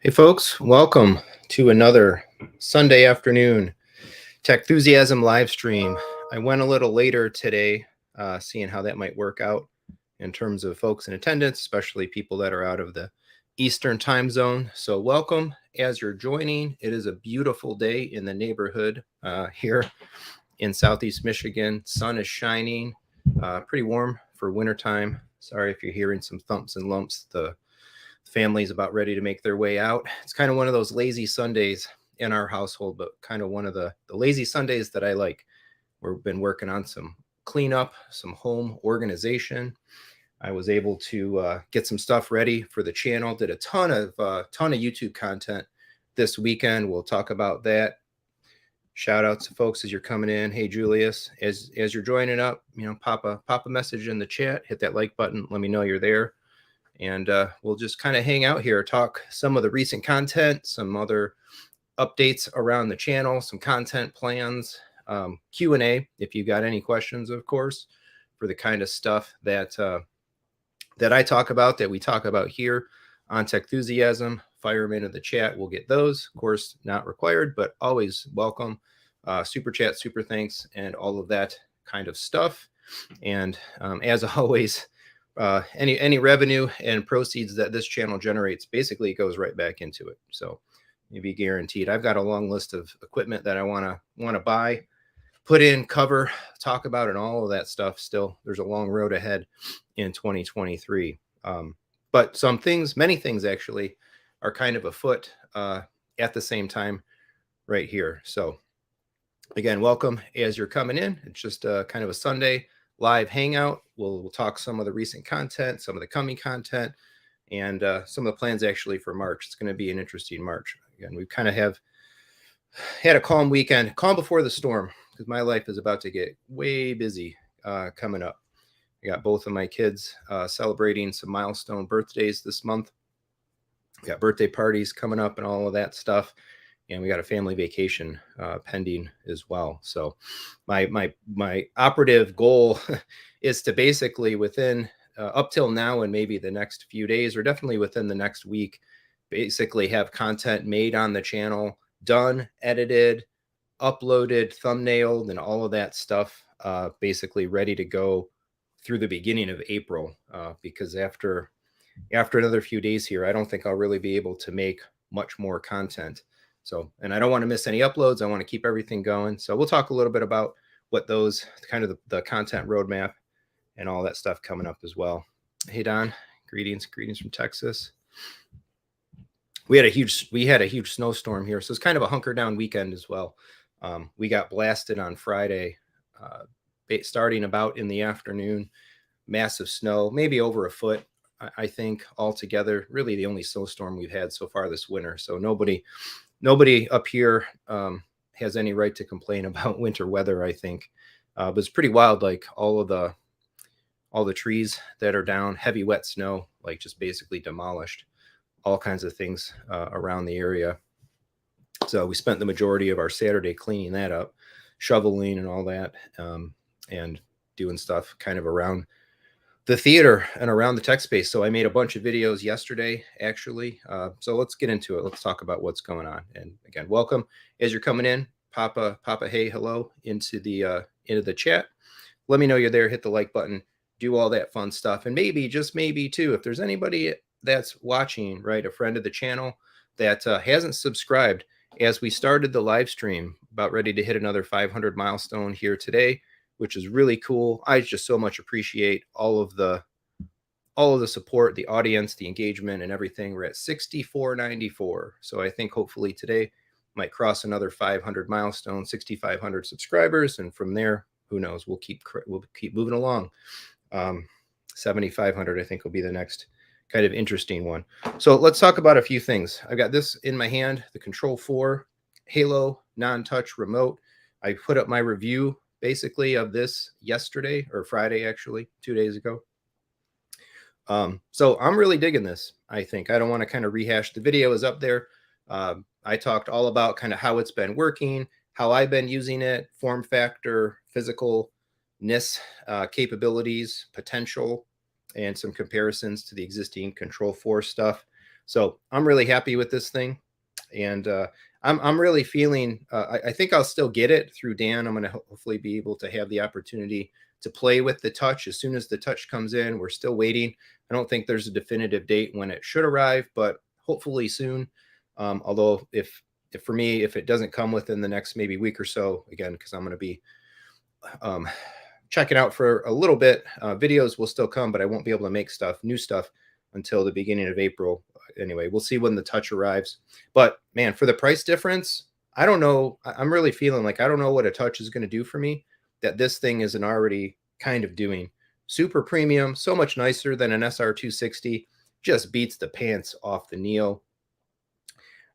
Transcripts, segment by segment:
Hey folks, welcome to another Sunday afternoon Techthusiasm live stream. I went a little later today, seeing how that might work out in terms of folks in attendance, especially people that are out of the Eastern time zone. So welcome as you're joining. It is a beautiful day in the neighborhood here in Southeast Michigan. Sun is shining, pretty warm for wintertime. Sorry if you're hearing some thumps and lumps. The family's about ready to make their way out. It's kind of one of those lazy Sundays in our household, but kind of one of the lazy Sundays that I like. We've been working on some cleanup, some home organization. I was able to get some stuff ready for the channel. Did a ton of YouTube content this weekend. We'll talk about that. Shout out to folks as you're coming in. Hey Julius, as you're joining up, pop a message in the chat. Hit that like button. Let me know you're there. And we'll just kind of hang out here, talk some of the recent content, some other updates around the channel, some content plans, Q&A if you got any questions, of course, for the kind of stuff that I talk about, that we talk about here on Techthusiasm. Fire them into the chat. We'll get those. Of course, not required, but always welcome. Super chat, super thanks, and all of that kind of stuff. And as always, any revenue and proceeds that this channel generates basically goes right back into it. So you'll be guaranteed. I've got a long list of equipment that I want to buy, put in, cover, talk about, and all of that stuff. Still, there's a long road ahead in 2023. But many things actually are kind of afoot at the same time right here. So again, welcome as you're coming in. It's just kind of a Sunday live hangout. We'll talk some of the recent content, some of the coming content, and some of the plans actually for March. It's going to be an interesting March. Again, we kind of had a calm weekend, calm before the storm, because my life is about to get way busy coming up. I got both of my kids celebrating some milestone birthdays this month. We got birthday parties coming up and all of that stuff. And we got a family vacation pending as well. So my operative goal is to basically within up till now and maybe the next few days, or definitely within the next week, basically have content made on the channel, done, edited, uploaded, thumbnailed, and all of that stuff basically ready to go through the beginning of April. Because after another few days here, I don't think I'll really be able to make much more content. So, and I don't want to miss any uploads. I want to keep everything going. So we'll talk a little bit about what those kind of the content roadmap and all that stuff coming up as well. Hey, Don, greetings from Texas. We had a huge snowstorm here. So it's kind of a hunker down weekend as well. We got blasted on Friday, starting about in the afternoon, massive snow, maybe over a foot, I think altogether, really the only snowstorm we've had so far this winter. So nobody up here has any right to complain about winter weather, I think. But it's pretty wild, like all the trees that are down, heavy wet snow, like just basically demolished all kinds of things around the area. So we spent the majority of our Saturday cleaning that up, shoveling and all that, and doing stuff kind of around the theater and around the tech space. So I made a bunch of videos yesterday, actually. So let's get into it. Let's talk about what's going on. And again, welcome as you're coming in. Papa, hey, hello into the chat. Let me know you're there. Hit the like button. Do all that fun stuff. And maybe, just maybe too, if there's anybody that's watching, right, a friend of the channel that hasn't subscribed, as we started the live stream, about ready to hit another 500 milestone here today, which is really cool. I just so much appreciate all of the support, the audience, the engagement, and everything. We're at 6494. So I think hopefully today might cross another 500 milestone, 6,500 subscribers, and from there, who knows? We'll keep moving along. 7,500, I think, will be the next kind of interesting one. So let's talk about a few things. I've got this in my hand, the Control 4 Halo non-touch remote. I put up my review basically of this yesterday, or Friday, actually, 2 days ago. So I'm really digging this, I think. I don't want to kind of rehash. The video is up there. I talked all about kind of how it's been working, how I've been using it, form factor, physicalness, capabilities, potential, and some comparisons to the existing Control 4 stuff. So I'm really happy with this thing. And I'm really feeling, I think I'll still get it through Dan. I'm going to hopefully be able to have the opportunity to play with the touch as soon as the touch comes in. We're still waiting. I don't think there's a definitive date when it should arrive, but hopefully soon. Although if for me, if it doesn't come within the next maybe week or so, again, because I'm going to be checking out for a little bit, videos will still come, but I won't be able to make new stuff until the beginning of April. Anyway, we'll see when the touch arrives. But man, for the price difference, I don't know. I'm really feeling like I don't know what a touch is going to do for me that this thing isn't already kind of doing. Super premium, so much nicer than an SR260, just beats the pants off the Neo.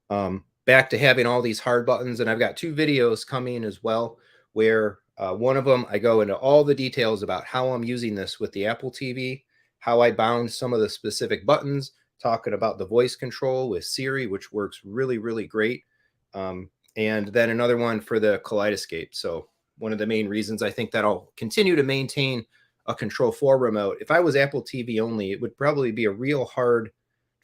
Back to having all these hard buttons, and I've got 2 videos coming as well where one of them I go into all the details about how I'm using this with the Apple TV, how I bound some of the specific buttons, talking about the voice control with Siri, which works really, really great. And then another one for the Kaleidescape. So one of the main reasons I think that I'll continue to maintain a Control 4 remote. If I was Apple TV only, it would probably be a real hard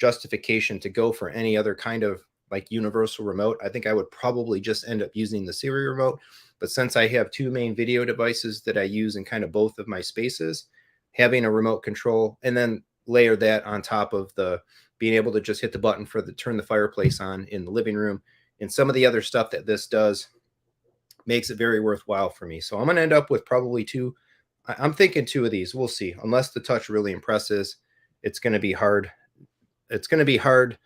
justification to go for any other kind of like universal remote. I think I would probably just end up using the Siri remote. But since I have 2 main video devices that I use in kind of both of my spaces, having a remote control and then layer that on top of the being able to just hit the button for the turn the fireplace on in the living room and some of the other stuff that this does makes it very worthwhile for me. So I'm going to end up with probably 2. I'm thinking 2 of these. We'll see. Unless the touch really impresses, it's going to be hard. It's going to be hard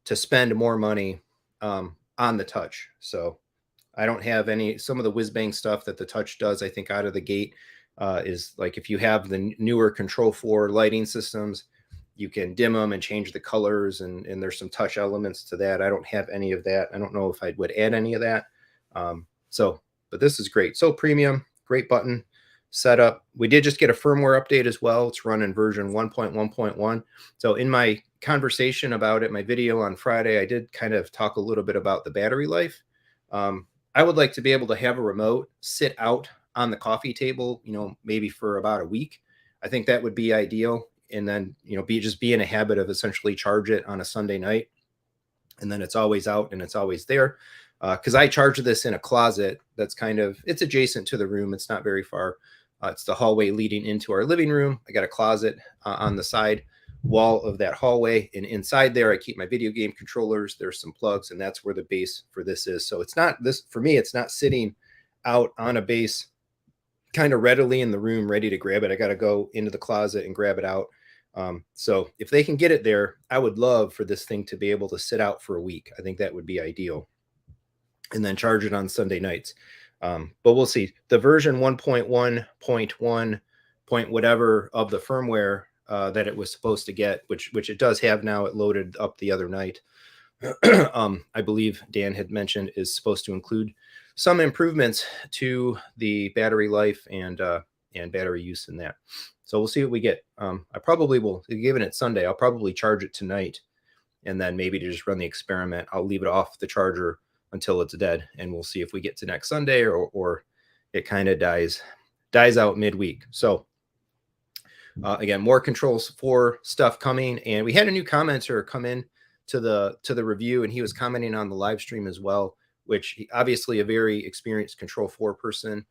to spend more money on the touch. So I don't have some of the whiz bang stuff that the touch does. I think out of the gate is like if you have the newer Control 4 lighting systems, you can dim them and change the colors, and there's some touch elements to that. I don't have any of that. I don't know if I would add any of that. But this is great. So premium, great button setup. We did just get a firmware update as well. It's running version 1.1.1. So in my conversation about it, my video on Friday, I did kind of talk a little bit about the battery life. I would like to be able to have a remote sit out on the coffee table, maybe for about a week. I think that would be ideal. And then, be in a habit of essentially charge it on a Sunday night. And then it's always out and it's always there. Because I charge this in a closet that's it's adjacent to the room. It's not very far. It's the hallway leading into our living room. I got a closet on the side wall of that hallway. And inside there, I keep my video game controllers. There's some plugs, and that's where the base for this is. So it's not this, for me, it's not sitting out on a base kind of readily in the room, ready to grab it. I got to go into the closet and grab it out. So if they can get it there, I would love for this thing to be able to sit out for a week. I think that would be ideal. And then charge it on Sunday nights. But we'll see. The version 1.1.1 point whatever of the firmware that it was supposed to get, which it does have now, it loaded up the other night. I believe Dan had mentioned is supposed to include some improvements to the battery life and battery use in that. So we'll see what we get. I probably will, given it Sunday, I'll probably charge it tonight, and then maybe to just run the experiment, I'll leave it off the charger until it's dead, and we'll see if we get to next Sunday or it kind of dies out midweek. So again, more Controls 4 stuff coming, and we had a new commenter come in to the review, and he was commenting on the live stream as well, which obviously a very experienced Control 4 person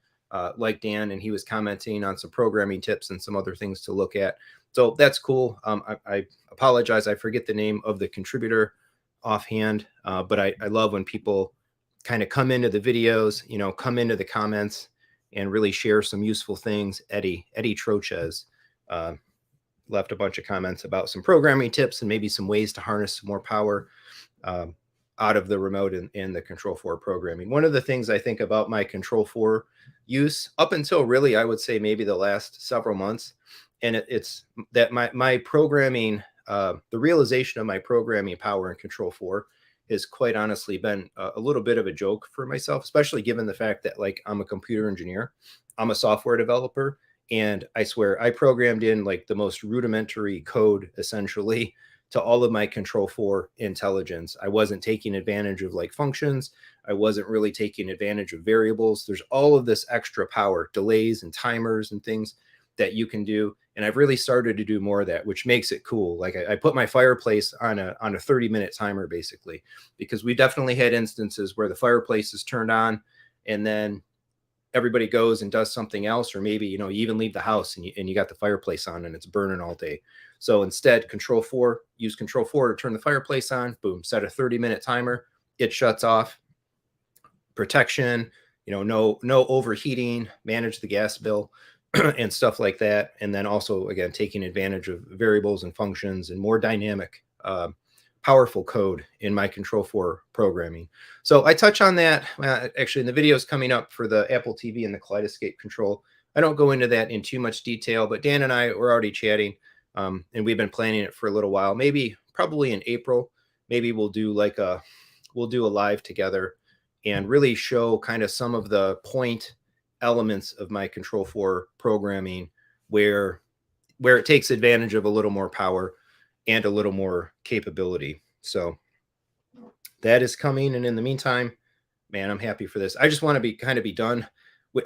like Dan, and he was commenting on some programming tips and some other things to look at. So that's cool. I apologize, I forget the name of the contributor offhand, but I love when people kind of come into the videos, come into the comments and really share some useful things. Eddie Trochez left a bunch of comments about some programming tips and maybe some ways to harness some more power out of the remote and the Control 4 programming. One of the things I think about my Control 4 use up until really, I would say maybe the last several months, and it's that my programming, the realization of my programming power in Control 4 has quite honestly been a little bit of a joke for myself, especially given the fact that like I'm a computer engineer, I'm a software developer, and I swear I programmed in like the most rudimentary code essentially to all of my Control 4 intelligence. I wasn't taking advantage of like functions. I wasn't really taking advantage of variables. There's all of this extra power, delays and timers and things that you can do. And I've really started to do more of that, which makes it cool. Like I put my fireplace on a 30-minute timer, basically, because we definitely had instances where the fireplace is turned on and then everybody goes and does something else, or maybe, you even leave the house and you got the fireplace on and it's burning all day. So instead, use Control 4 to turn the fireplace on, boom, set a 30-minute timer, it shuts off. Protection, no overheating, manage the gas bill and stuff like that. And then also, again, taking advantage of variables and functions and more dynamic, powerful code in my Control 4 programming. So I touch on that actually in the videos coming up for the Apple TV and the Kaleidescape control. I don't go into that in too much detail, but Dan and I were already chatting, and we've been planning it for a little while. Probably in April, maybe we'll do a live together and really show kind of some of the point elements of my Control 4 programming where it takes advantage of a little more power and a little more capability. So that is coming. And in the meantime, man, I'm happy for this. I just want to be done.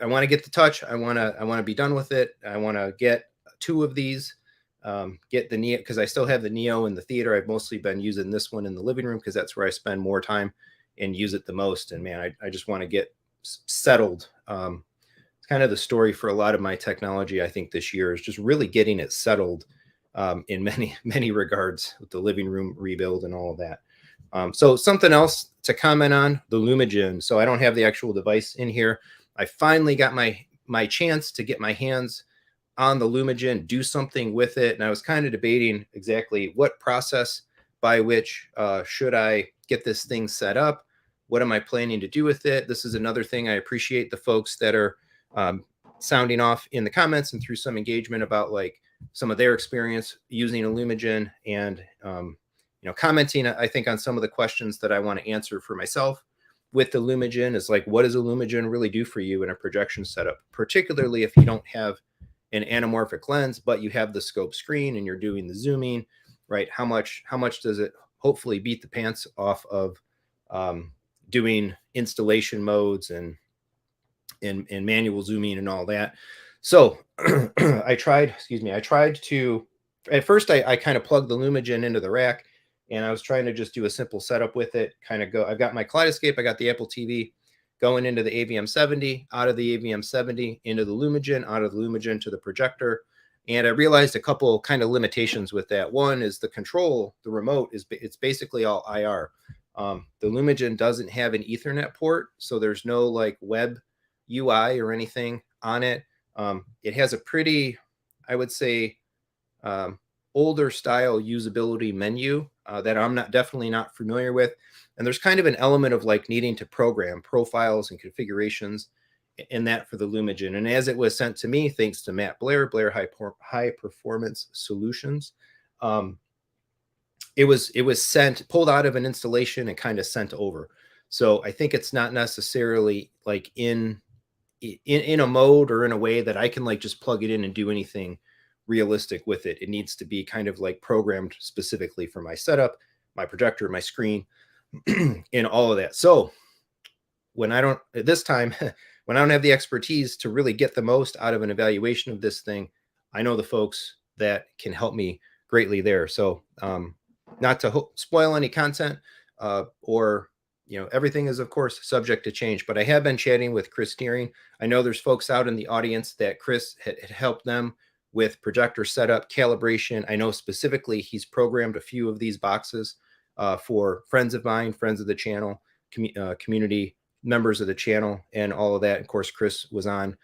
I want to get the touch. I want to be done with it. I want to get 2 of these, get the Neo, because I still have the Neo in the theater. I've mostly been using this one in the living room because that's where I spend more time and use it the most. And man, I just want to get settled. It's kind of the story for a lot of my technology, I think, this year is just really getting it settled in many regards with the living room rebuild and all of that. So something else to comment on, the Lumagen. So I don't have the actual device in here. I finally got my chance to get my hands on the Lumagen, do something with it. And I was kind of debating exactly what process by which should I get this thing set up. What am I planning to do with it? This is another thing. I appreciate the folks that are sounding off in the comments and through some engagement about like some of their experience using a Lumagen and, commenting, I think, on some of the questions that I want to answer for myself with the Lumagen is like, what does a Lumagen really do for you in a projection setup, particularly if you don't have an anamorphic lens, but you have the scope screen and you're doing the zooming, right? How much does it hopefully beat the pants off of doing installation modes and manual zooming and all that. So I tried to, at first I kind of plugged the Lumagen into the rack and I was trying to just do a simple setup with it, I've got my Kaleidescape, I got the Apple TV going into the AVM70, out of the AVM70 into the Lumagen, out of the Lumagen to the projector. And I realized a couple kind of limitations with that. One is the control, the remote it's basically all IR. The Lumagen doesn't have an Ethernet port, so there's no like web UI or anything on it. It has a pretty, I would say, older style usability menu that I'm definitely not familiar with. And there's kind of an element of like needing to program profiles and configurations in that for the Lumagen. And as it was sent to me, thanks to Matt Blair High Performance Solutions, it was pulled out of an installation and kind of sent over. So I think it's not necessarily like in a mode or in a way that I can like just plug it in and do anything realistic with it. It needs to be kind of like programmed specifically for my setup, my projector, my screen, and all of that. So when I don't have the expertise to really get the most out of an evaluation of this thing, I know the folks that can help me greatly there. So not to spoil any content or everything is, of course, subject to change. But I have been chatting with Chris Deering. I know there's folks out in the audience that Chris had helped them with projector setup, calibration. I know specifically he's programmed a few of these boxes for friends of mine, friends of the channel, community members of the channel, and all of that. Of course, Chris was on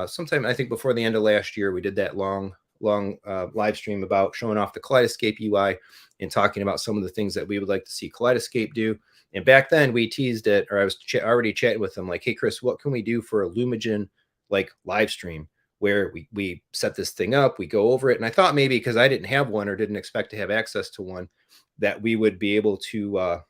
sometime, I think, before the end of last year. We did that long live stream about showing off the Kaleidescape UI and talking about some of the things that we would like to see Kaleidescape do. And back then we teased it, or I was already chatting with him like, hey, Chris, what can we do for a Lumagen like live stream where we set this thing up, we go over it. And I thought maybe because I didn't have one or didn't expect to have access to one, that we would be able to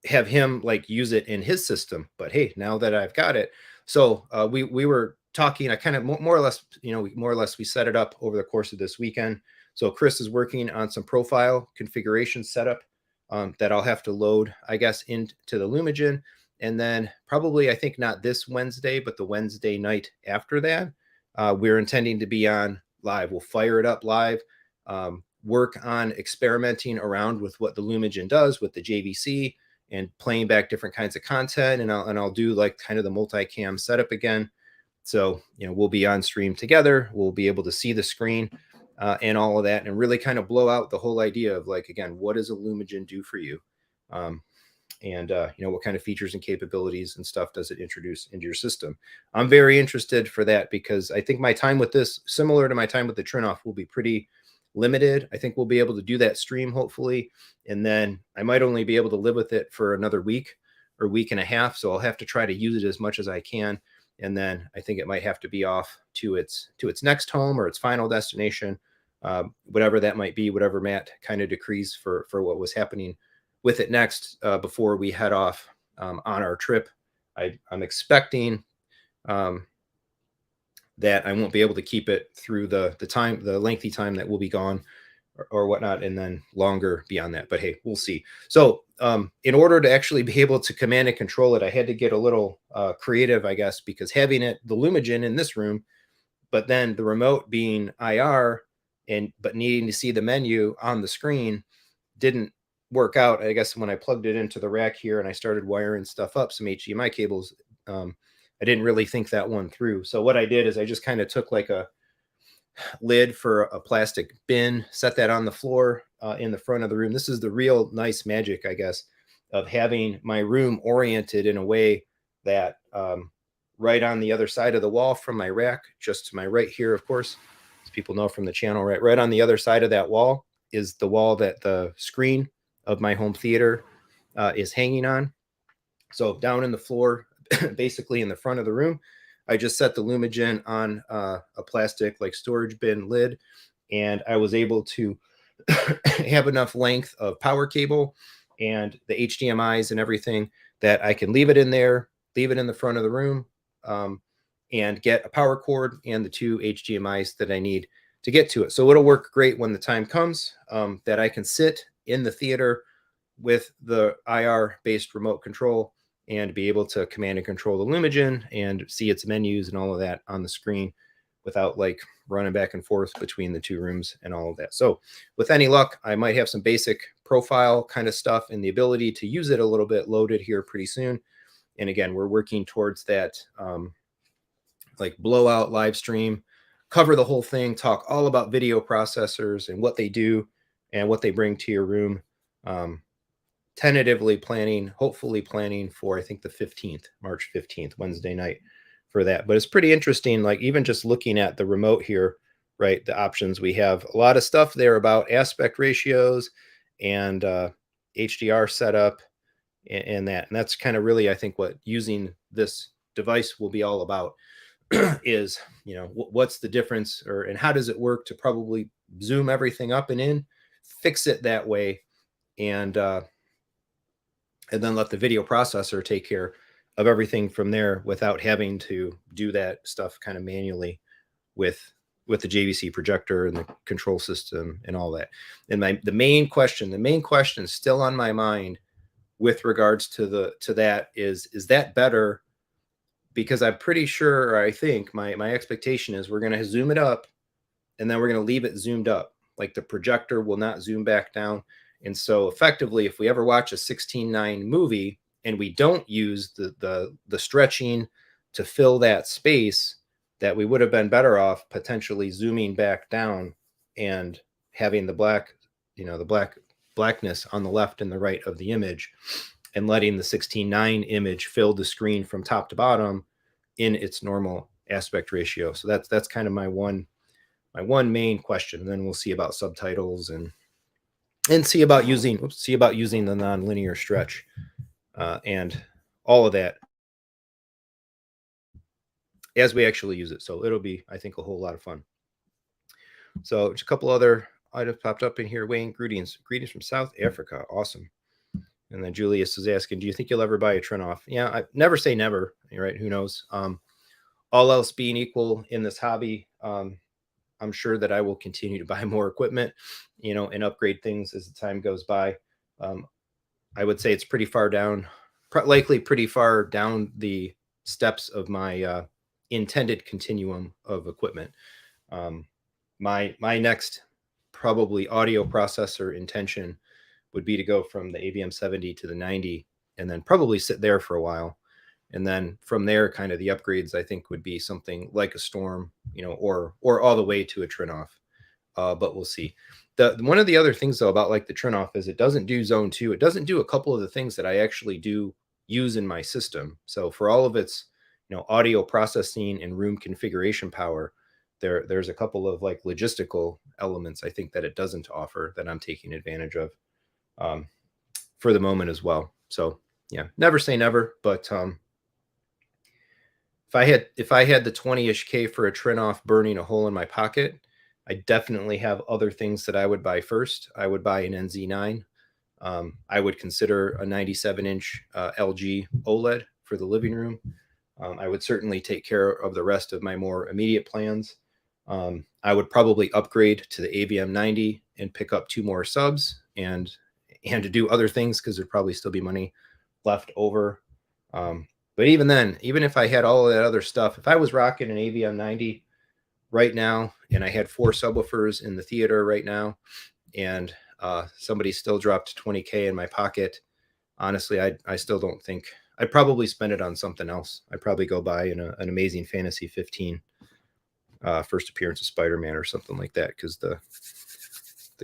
have him like use it in his system. But hey, now that I've got it, so we were talking. I kind of more or less we set it up over the course of this weekend. So Chris is working on some profile configuration setup that I'll have to load, I guess, into the Lumagen. And then probably, I think not this Wednesday, but the Wednesday night after that, we're intending to be on live. We'll fire it up live, work on experimenting around with what the Lumagen does with the JVC and playing back different kinds of content. And I'll do like kind of the multicam setup again. So, we'll be on stream together. We'll be able to see the screen and all of that, and really kind of blow out the whole idea of like, again, what does a Lumagen do for you? And what kind of features and capabilities and stuff does it introduce into your system? I'm very interested for that, because I think my time with this, similar to my time with the Trinoff, will be pretty limited. I think we'll be able to do that stream hopefully, and then I might only be able to live with it for another week or week and a half. So I'll have to try to use it as much as I can, and then I think it might have to be off to its next home or its final destination, whatever that might be, whatever Matt kind of decrees for what was happening with it next, before we head off on our trip. I'm expecting that I won't be able to keep it through the lengthy time that we'll be gone or whatnot, and then longer beyond that. But hey, we'll see. So in order to actually be able to command and control it, I had to get a little creative, I guess, because having the Lumagen in this room, but then the remote being IR but needing to see the menu on the screen didn't work out. I guess when I plugged it into the rack here and I started wiring stuff up, some HDMI cables, I didn't really think that one through. So what I did is I just kind of took like a lid for a plastic bin, set that on the floor in the front of the room. This is the real nice magic, I guess, of having my room oriented in a way that right on the other side of the wall from my rack, just to my right here, of course, as people know from the channel, right on the other side of that wall is the wall that the screen of my home theater is hanging on. So down in the floor, basically in the front of the room, I just set the Lumagen on a plastic like storage bin lid, and I was able to have enough length of power cable and the HDMIs and everything that I can leave it in there, leave it in the front of the room, and get a power cord and the 2 HDMIs that I need to get to it. So it'll work great when the time comes that I can sit in the theater with the IR-based remote control and be able to command and control the Lumagen and see its menus and all of that on the screen without like running back and forth between the 2 rooms and all of that. So with any luck, I might have some basic profile kind of stuff and the ability to use it a little bit loaded here pretty soon. And again, we're working towards that like blowout live stream, cover the whole thing, talk all about video processors and what they do and what they bring to your room. Tentatively planning, hopefully planning for, I think, the 15th, March 15th, Wednesday night for that. But it's pretty interesting, like even just looking at the remote here, right? The options we have, a lot of stuff there about aspect ratios and HDR setup and that. And that's kind of really, I think, what using this device will be all about is, what's the difference and how does it work to probably zoom everything up and in, fix it that way, and then let the video processor take care of everything from there without having to do that stuff kind of manually with the JVC projector and the control system and all that. And the main question still on my mind with regards to that is that better? Because I'm pretty sure, or I think my expectation is we're going to zoom it up and then we're going to leave it zoomed up. Like the projector will not zoom back down. And so effectively, if we ever watch a 16:9 movie and we don't use the stretching to fill that space, that we would have been better off potentially zooming back down and having the blackness on the left and the right of the image and letting the 16:9 image fill the screen from top to bottom in its normal aspect ratio. So that's kind of my one main question. And then we'll see about subtitles and see about using the nonlinear stretch and all of that as we actually use it. So it'll be, I think, a whole lot of fun. So just a couple other items popped up in here. Wayne, greetings from South Africa. Awesome. And then Julius is asking, do you think you'll ever buy a Trinoff? Yeah, I never say never, right? Who knows? All else being equal in this hobby, I'm sure that I will continue to buy more equipment, and upgrade things as the time goes by. I would say it's pretty far down, likely pretty far down the steps of my intended continuum of equipment. My next probably audio processor intention would be to go from the AVM 70 to the 90 and then probably sit there for a while. And then from there, kind of the upgrades, I think, would be something like a Storm, or all the way to a Trinoff. But we'll see. One of the other things, though, about like the Trinoff is it doesn't do Zone 2. It doesn't do a couple of the things that I actually do use in my system. So for all of its, audio processing and room configuration power, there's a couple of like logistical elements I think that it doesn't offer that I'm taking advantage of for the moment as well. So yeah, never say never, but if I had the 20-ish K for a Trinoff burning a hole in my pocket, I definitely have other things that I would buy first. I would buy an NZ9. I would consider a 97-inch LG OLED for the living room. I would certainly take care of the rest of my more immediate plans. I would probably upgrade to the AVM 90 and pick up 2 more subs and to do other things because there'd probably still be money left over. But even then, even if I had all of that other stuff, if I was rocking an AVM 90 right now and I had 4 subwoofers in the theater right now and somebody still dropped 20K in my pocket, honestly, I still don't think I'd probably spend it on something else. I'd probably go buy an Amazing Fantasy 15 first appearance of Spider-Man or something like that, because the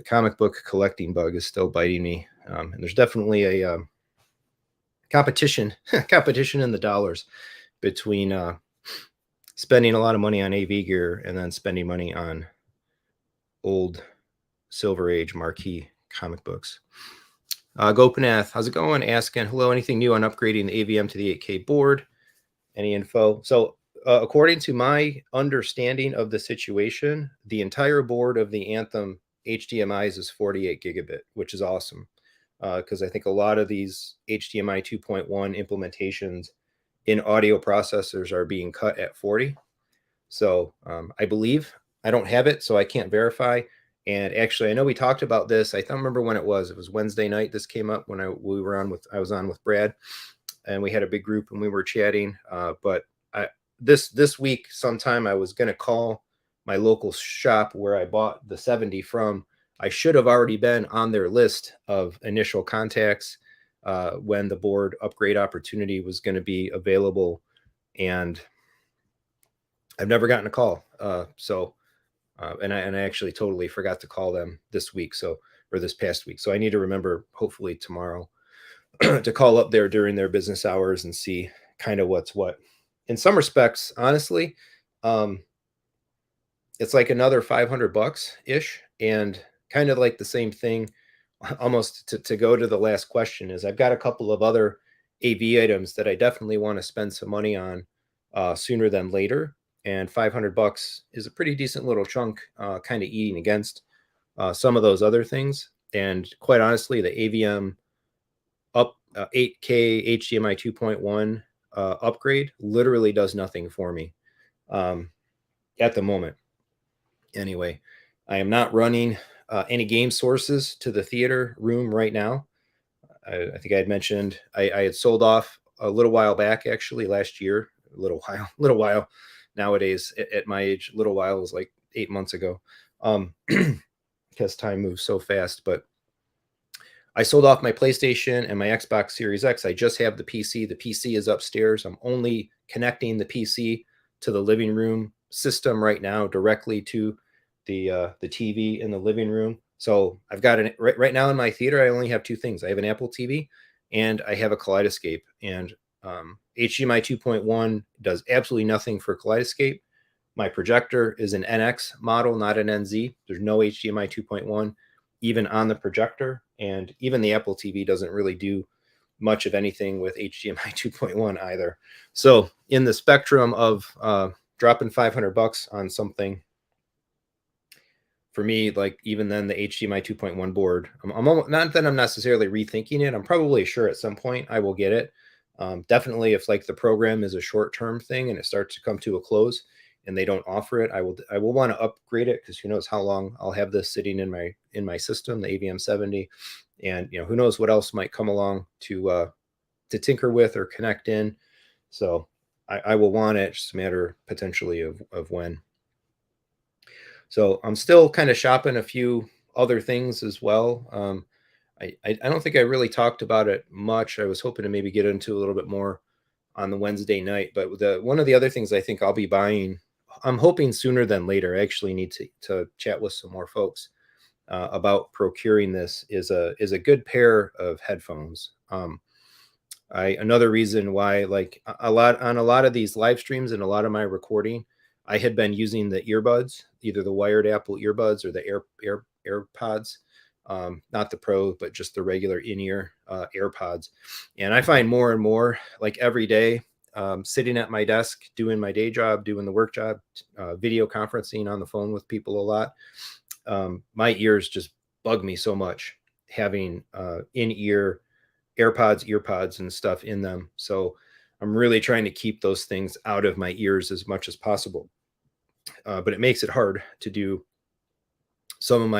comic book collecting bug is still biting me. And there's definitely a competition in the dollars between spending a lot of money on AV gear and then spending money on old Silver Age marquee comic books. Gopinath, how's it going? Asking, hello, anything new on upgrading the AVM to the 8K board? Any info? So according to my understanding of the situation, the entire board of the Anthem HDMIs is 48 gigabit, which is awesome. Because I think a lot of these HDMI 2.1 implementations in audio processors are being cut at 40. So I believe, I don't have it, so I can't verify. And actually, I know we talked about this. I don't remember when it was. It was Wednesday night. This came up when I was on with Brad, and we had a big group and we were chatting. But this week sometime I was going to call my local shop where I bought the 70 from. I should have already been on their list of initial contacts when the board upgrade opportunity was going to be available, and I've never gotten a call. And I actually totally forgot to call them this week, or this past week. So I need to remember, hopefully tomorrow, to call up there during their business hours and see kind of what's what. In some respects, honestly, it's like another $500 ish, and kind of like the same thing. Almost to go to the last question is, I've got a couple of other AV items that I definitely want to spend some money on sooner than later. And $500 is a pretty decent little chunk, kind of eating against some of those other things. And quite honestly, the AVM 8K HDMI 2.1 upgrade literally does nothing for me at the moment. Anyway, I am not running any game sources to the theater room right now. I think I had mentioned I had sold off a little while back, actually last year. A little while. Nowadays, at my age, a little while is like 8 months ago, because time moves so fast. But I sold off my PlayStation and my Xbox Series X. I just have the PC. The PC is upstairs. I'm only connecting the PC to the living room system right now, directly to the TV in the living room. So I've got it right now in my theater. I only have 2 things. I have an Apple TV and I have a Kaleidescape. And HDMI 2.1 does absolutely nothing for Kaleidescape. My projector is an NX model, not an NZ. There's no HDMI 2.1 even on the projector, and even the Apple TV doesn't really do much of anything with HDMI 2.1 either. So in the spectrum of dropping $500 on something, for me, like even then the HDMI 2.1 board, I'm not that I'm necessarily rethinking it. I'm probably sure at some point I will get it. Definitely if like the program is a short-term thing and it starts to come to a close and they don't offer it, I will want to upgrade it, because who knows how long I'll have this sitting in my system, the AVM 70, and who knows what else might come along to tinker with or connect in. So I will want it. It's just a matter potentially of when. So I'm still kind of shopping a few other things as well. I don't think I really talked about it much. I was hoping to maybe get into a little bit more on the Wednesday night, but one of the other things I think I'll be buying, I'm hoping sooner than later. I actually need to chat with some more folks about procuring this. Is a good pair of headphones. Another reason why, like a lot of these live streams and a lot of my recording, I had been using the earbuds, either the wired Apple earbuds or the AirPods, not the Pro, but just the regular in-ear AirPods. And I find more and more, like every day, sitting at my desk, doing my day job, doing the work job, video conferencing on the phone with people a lot. My ears just bug me so much having in-ear earpods and stuff in them. So I'm really trying to keep those things out of my ears as much as possible. But it makes it hard to do some of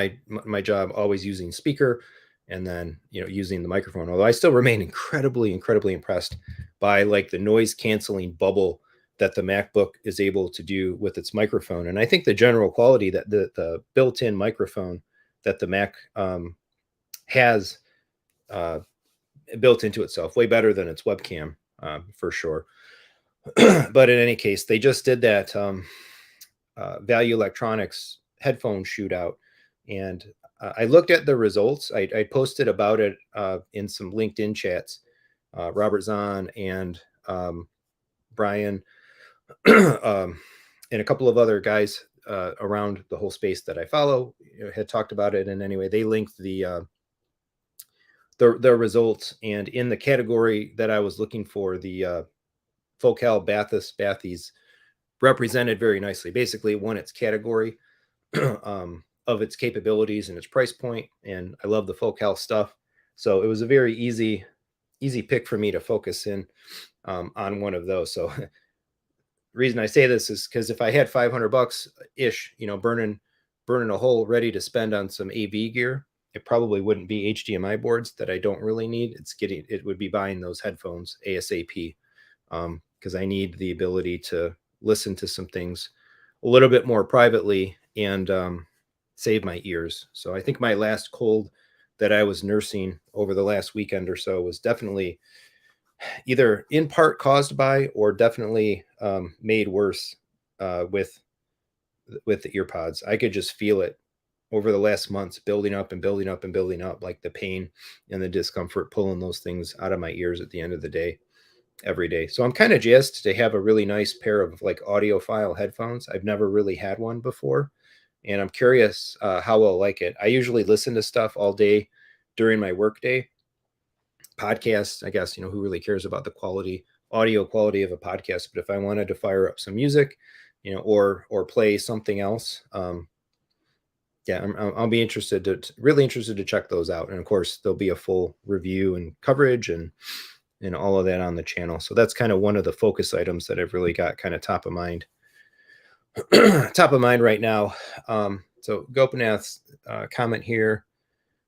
my job always using speaker and then using the microphone. Although I still remain incredibly impressed by like the noise canceling bubble that the MacBook is able to do with its microphone. And I think the general quality that the built-in microphone that the Mac has built into itself way better than its webcam, for sure. But in any case, they just did that Value Electronics headphone shootout, and I looked at the results. I posted about it in some LinkedIn chats. Robert Zahn and Brian and a couple of other guys around the whole space that I follow had talked about it. And anyway, they linked the results, and in the category that I was looking for, the Focal Bathies represented very nicely. Basically, it won its category of its capabilities and its price point, and I love the Focal stuff. So it was a very easy pick for me to focus in on one of those. So the reason I say this is because if I had $500 ish, burning a hole ready to spend on some AV gear, it probably wouldn't be HDMI boards that I don't really need. It would be buying those headphones ASAP, because I need the ability to listen to some things a little bit more privately and save my ears. So I think my last cold that I was nursing over the last weekend or so was definitely either in part caused by or definitely made worse with the earpods. I could just feel it over the last months building up, like the pain and the discomfort pulling those things out of my ears at the end of the day every day. So I'm kind of jazzed to have a really nice pair of like audiophile headphones. I've never really had one before, and I'm curious how I'll like it. I usually listen to stuff all day during my workday. Podcasts, I guess, who really cares about the audio quality of a podcast? But if I wanted to fire up some music, or play something else, yeah, I'll be really interested to check those out. And of course, there'll be a full review and coverage and all of that on the channel. So that's kind of one of the focus items that I've really got kind of top of mind right now. So Gopinath's comment here: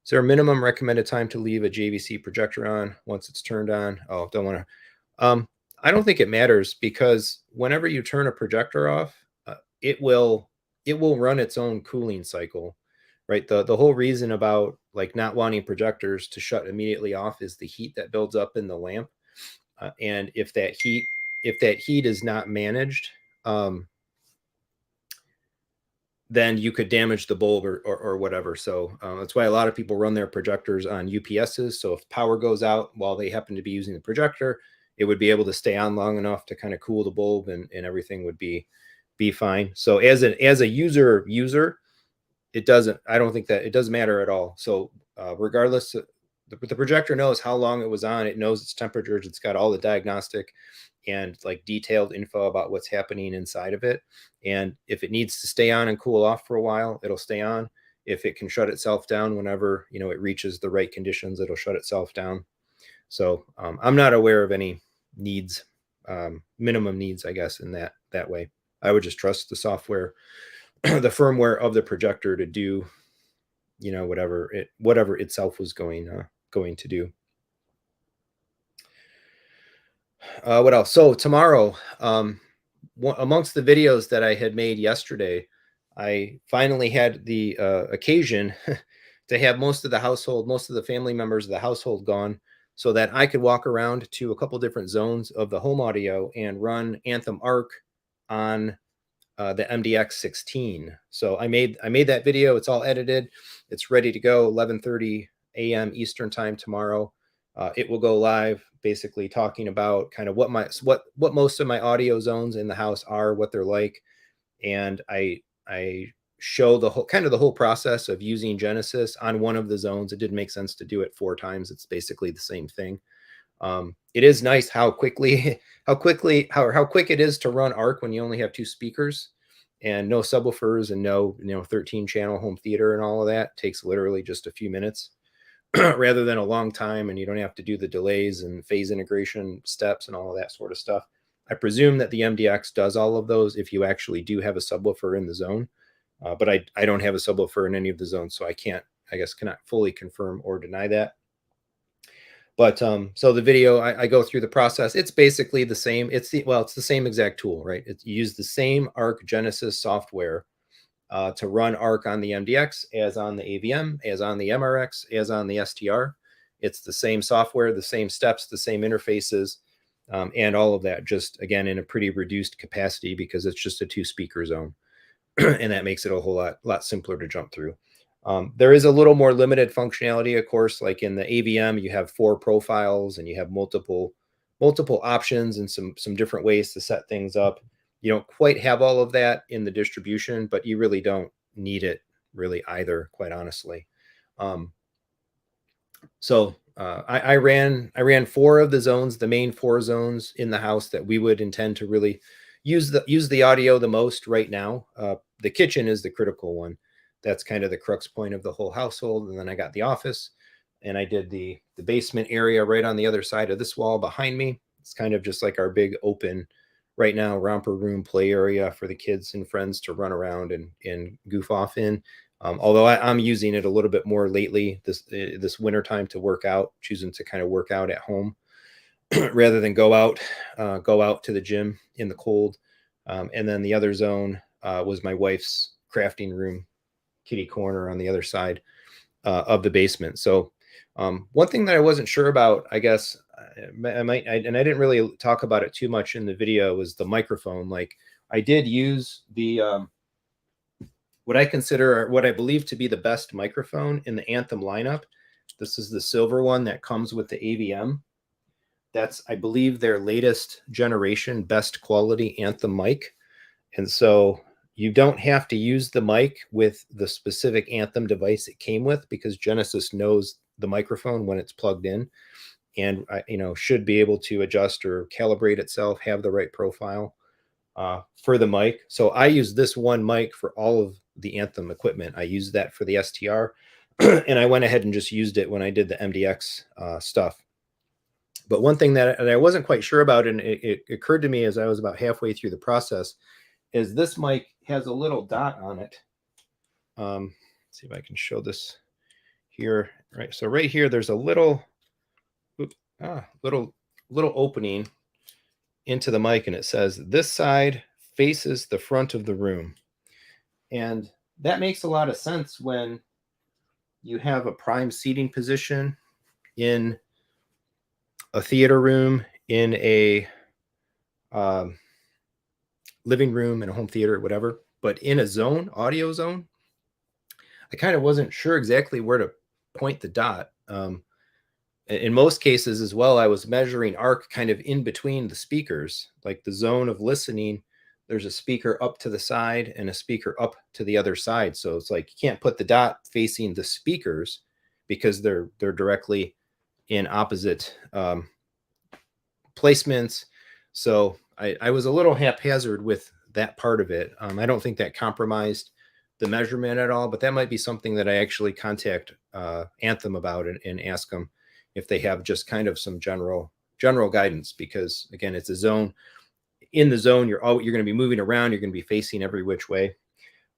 is there a minimum recommended time to leave a JVC projector on once it's turned on? Oh, don't want to. I don't think it matters, because whenever you turn a projector off, it will run its own cooling cycle, right? The whole reason about like not wanting projectors to shut immediately off is the heat that builds up in the lamp, and if that heat is not managed, then you could damage the bulb or whatever. So that's why a lot of people run their projectors on UPSs. So if power goes out while they happen to be using the projector, it would be able to stay on long enough to kind of cool the bulb, and everything would be fine. So as a user, I don't think that it does matter at all. So regardless, the projector knows how long it was on. It knows its temperatures. It's got all the diagnostic and like detailed info about what's happening inside of it. And if it needs to stay on and cool off for a while, it'll stay on. If it can shut itself down whenever it reaches the right conditions, it'll shut itself down. So I'm not aware of any needs, minimum needs, I guess, in that way. I would just trust the software, the firmware of the projector to do, whatever itself was going to do. What else? So tomorrow, amongst the videos that I had made yesterday, I finally had the occasion to have most of the household, most of the family members of the household gone, so that I could walk around to a couple different zones of the home audio and run Anthem Arc on the MDX 16. So I made that video. It's all edited. It's ready to go. 11:30 a.m. Eastern time tomorrow. It will go live, basically talking about kind of what most of my audio zones in the house are, what they're like, and I show the whole process of using Genesis on one of the zones. It didn't make sense to do it 4 times. It's basically the same thing. It is nice how quickly how quick it is to run Arc when you only have 2 speakers and no subwoofers and no 13 channel home theater and all of that. It takes literally just a few minutes rather than a long time, and you don't have to do the delays and phase integration steps and all of that sort of stuff. I presume that the MDX does all of those if you actually do have a subwoofer in the zone, but I don't have a subwoofer in any of the zones, so I cannot fully confirm or deny that. But so the video, I go through the process. It's basically the same. It's the same exact tool, right? You use the same Arc Genesis software to run Arc on the MDX as on the AVM, as on the MRX, as on the STR. It's the same software, the same steps, the same interfaces, and all of that, just again in a pretty reduced capacity because it's just a 2-speaker zone, and that makes it a whole lot simpler to jump through. There is a little more limited functionality, of course, like in the AVM, you have 4 profiles and you have multiple options and some different ways to set things up. You don't quite have all of that in the distribution, but you really don't need it really either, quite honestly. I ran 4 of the zones, the main 4 zones in the house that we would intend to really use the audio the most right now. The kitchen is the critical one. That's kind of the crux point of the whole household. And then I got the office, and I did the basement area right on the other side of this wall behind me. It's kind of just like our big open right now romper room play area for the kids and friends to run around and goof off in. Although I'm using it a little bit more lately this winter time to work out, choosing to kind of work out at home rather than go out to the gym in the cold. And then the other zone was my wife's crafting room, kitty corner on the other side of the basement. So one thing that I wasn't sure about, I guess and I didn't really talk about it too much in the video, was the microphone. Like I did use the what I believe to be the best microphone in the Anthem lineup. This is the silver one that comes with the AVM. That's, I believe, their latest generation best quality Anthem mic. And so you don't have to use the mic with the specific Anthem device it came with, because Genesis knows the microphone when it's plugged in, and should be able to adjust or calibrate itself, have the right profile for the mic. So I use this one mic for all of the Anthem equipment. I used that for the STR, and I went ahead and just used it when I did the MDX stuff. But one thing that I wasn't quite sure about, and it occurred to me as I was about halfway through the process, is this mic has a little dot on it. Let's see if I can show this here. Right, so right here, there's a little opening into the mic, and it says this side faces the front of the room. And that makes a lot of sense when you have a prime seating position in a theater room, in a living room, in a home theater, whatever. But in a zone, audio zone, I kind of wasn't sure exactly where to point the dot. In most cases as well, I was measuring arc kind of in between the speakers, like the zone of listening. There's a speaker up to the side and a speaker up to the other side. So it's like you can't put the dot facing the speakers because they're directly in opposite placements. So I was a little haphazard with that part of it. I don't think that compromised the measurement at all, but that might be something that I actually contact Anthem about and ask them if they have just kind of some general guidance, because again, it's a zone. In the zone, you're going to be moving around, you're going to be facing every which way.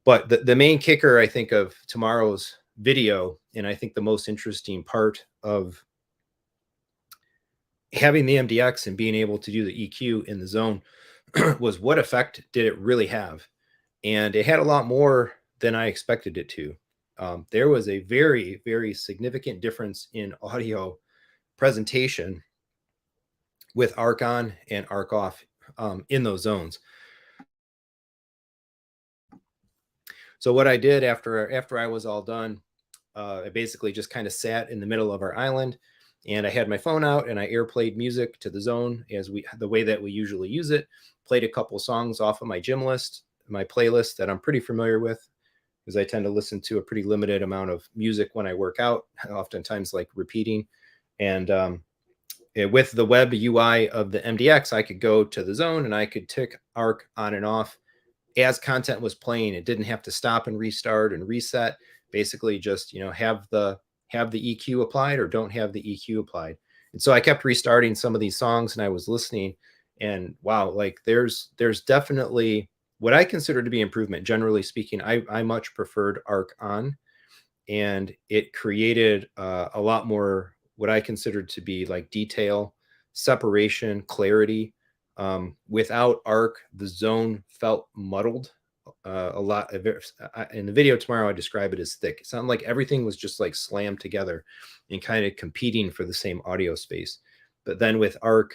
But the main kicker, I think, of tomorrow's video, and I think the most interesting part of having the MDX and being able to do the EQ in the zone was what effect did it really have? And it had a lot more than I expected it to. There was a very, very significant difference in audio presentation with arc on and arc off in those zones. So what I did after I was all done, I basically just kind of sat in the middle of our island, and I had my phone out and I airplayed music to the zone the way that we usually use it. Played a couple songs off of my gym list, my playlist that I'm pretty familiar with, because I tend to listen to a pretty limited amount of music when I work out, oftentimes like repeating. And with the web UI of the MDX, I could go to the zone and I could tick arc on and off as content was playing. It didn't have to stop and restart and reset. Basically, just have the EQ applied or don't have the EQ applied. And so I kept restarting some of these songs, and I was listening, and wow, like there's definitely what I consider to be improvement. Generally speaking, I much preferred arc on, and it created a lot more what I considered to be like detail, separation, clarity. Without arc, the zone felt muddled a lot. In the video tomorrow, I describe it as thick. It sounded like everything was just like slammed together and kind of competing for the same audio space. But then with arc,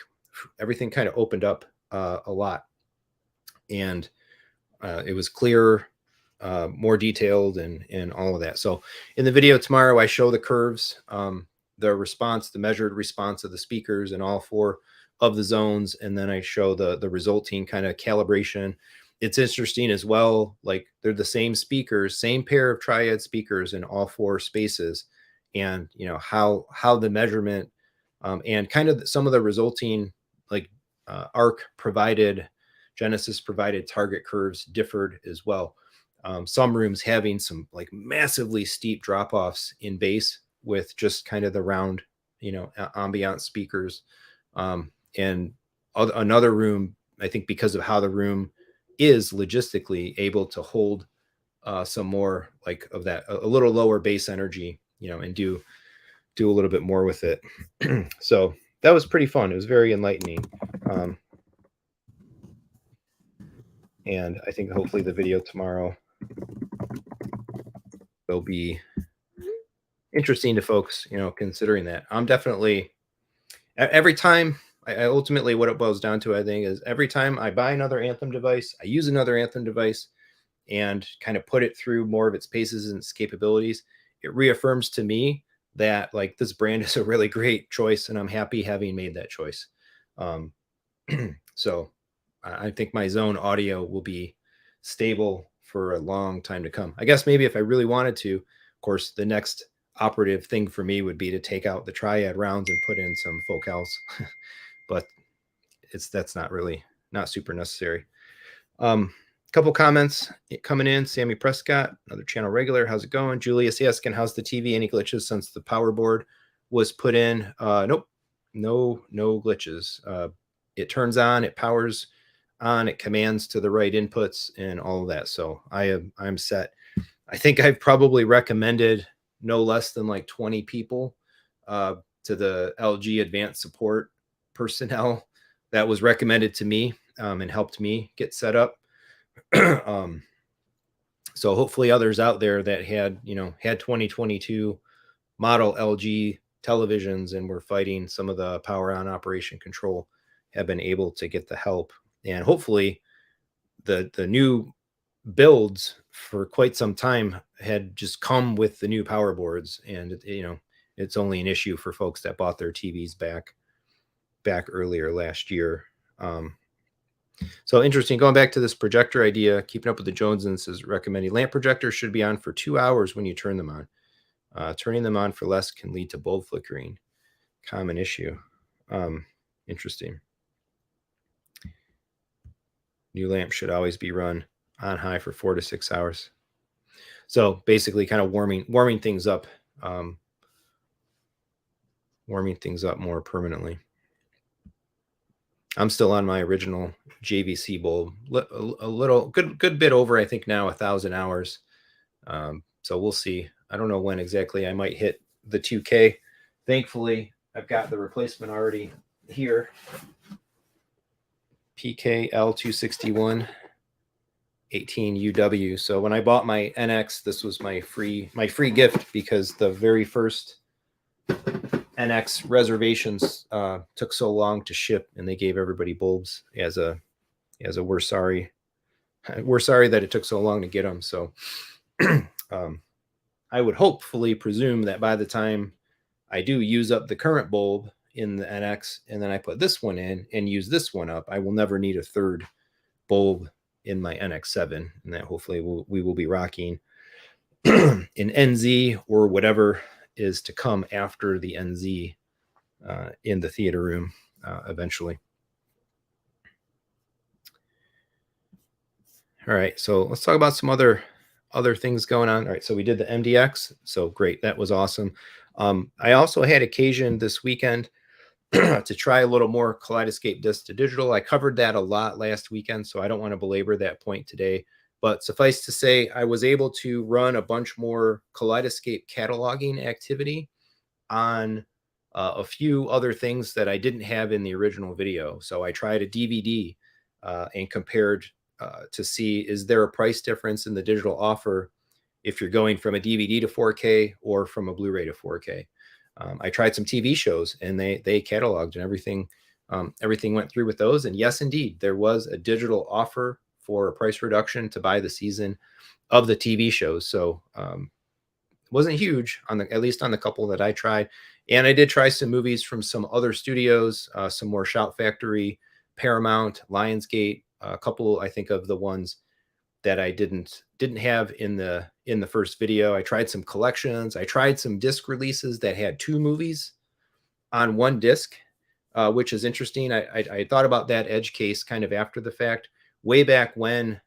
everything kind of opened up a lot, and it was clearer, more detailed, and all of that. So in the video tomorrow, I show the curves, the response, the measured response of the speakers in all four of the zones, and then I show the resulting kind of calibration. It's interesting as well, like they're the same speakers, same pair of triad speakers in all four spaces, and how the measurement and kind of some of the resulting like arc provided, Genesis provided target curves differed as well. Some rooms having some like massively steep drop-offs in bass with just kind of the round, ambient speakers. And another room, I think because of how the room is logistically able to hold some more like of that, a little lower bass energy, and do a little bit more with it. So that was pretty fun. It was very enlightening. And I think hopefully the video tomorrow will be interesting to folks, considering that. I'm definitely, every time, I ultimately, what it boils down to, I think, is every time I buy another Anthem device, I use another Anthem device and kind of put it through more of its paces and its capabilities, it reaffirms to me that like this brand is a really great choice, and I'm happy having made that choice. So I think my zone audio will be stable for a long time to come. I guess maybe if I really wanted to, of course, the next operative thing for me would be to take out the triad rounds and put in some focals, but that's not super necessary. Couple comments coming in. Sammy Prescott, another channel regular. How's it going? Julius asking, how's the TV? Any glitches since the power board was put in? Nope, no glitches. It turns on, it powers on, it commands to the right inputs and all of that. So I'm set. I think I've probably recommended no less than like 20 people to the LG advanced support personnel that was recommended to me and helped me get set up. So hopefully others out there that had 2022 model LG televisions and were fighting some of the power on operation control have been able to get the help. And hopefully the new builds for quite some time had just come with the new power boards, and it's only an issue for folks that bought their TVs back earlier last year. So interesting. Going back to this projector idea, Keeping Up with the Joneses is recommending lamp projectors should be on for 2 hours when you turn them on. Turning them on for less can lead to bulb flickering. Common issue. Interesting. New lamp should always be run on high for 4 to 6 hours. So basically kind of warming things up, more permanently. I'm still on my original JVC bulb, a little good bit over, I think now 1,000 hours. So we'll see. I don't know when exactly I might hit the 2K. Thankfully, I've got the replacement already here, PKL261 18UW. So when I bought my NX, this was my free gift, because the very first NX reservations took so long to ship, and they gave everybody bulbs as a we're sorry that it took so long to get them. So I would hopefully presume that by the time I do use up the current bulb in the NX, and then I put this one in and use this one up, I will never need a third bulb in my NX7, and that hopefully we will be rocking in NZ or whatever is to come after the NZ in the theater room eventually. All right, so let's talk about some other things going on. All right, so we did the MDX, so great, that was awesome. I also had occasion this weekend to try a little more Kaleidescape disc to digital. I covered that a lot last weekend, so I don't want to belabor that point today. But suffice to say, I was able to run a bunch more Kaleidescape cataloging activity on a few other things that I didn't have in the original video. So I tried a DVD and compared to see, is there a price difference in the digital offer if you're going from a DVD to 4K or from a Blu-ray to 4K. I tried some TV shows, and they cataloged, and everything went through with those. And yes, indeed, there was a digital offer for a price reduction to buy the season of the TV shows. So it wasn't huge at least on the couple that I tried. And I did try some movies from some other studios, some more Shout Factory, Paramount, Lionsgate, a couple, I think, of the ones that I didn't have in the first video. I tried some collections. I tried some disc releases that had 2 movies on one disc, which is interesting. I thought about that edge case kind of after the fact, way back when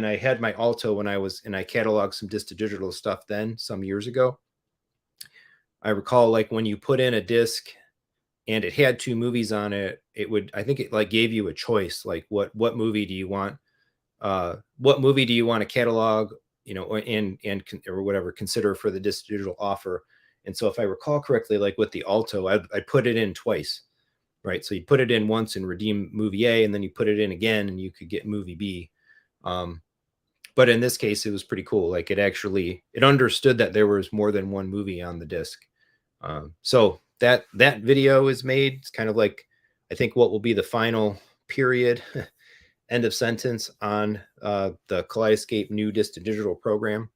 I had my Alto, and I cataloged some disc to digital stuff then some years ago. I recall, like, when you put in a disc and it had 2 movies on it, I think it like gave you a choice, like what movie do you want? What movie do you want to catalog, or whatever, consider for the disc digital offer? And so if I recall correctly, like with the Alto, I'd put it in twice, right? So you put it in once and redeem movie A, and then you put it in again and you could get movie B. But in this case, it was pretty cool. Like, it understood that there was more than one movie on the disc. So that video is made. It's kind of like, I think, what will be the final period end of sentence on the Kaleidescape new disc to digital program,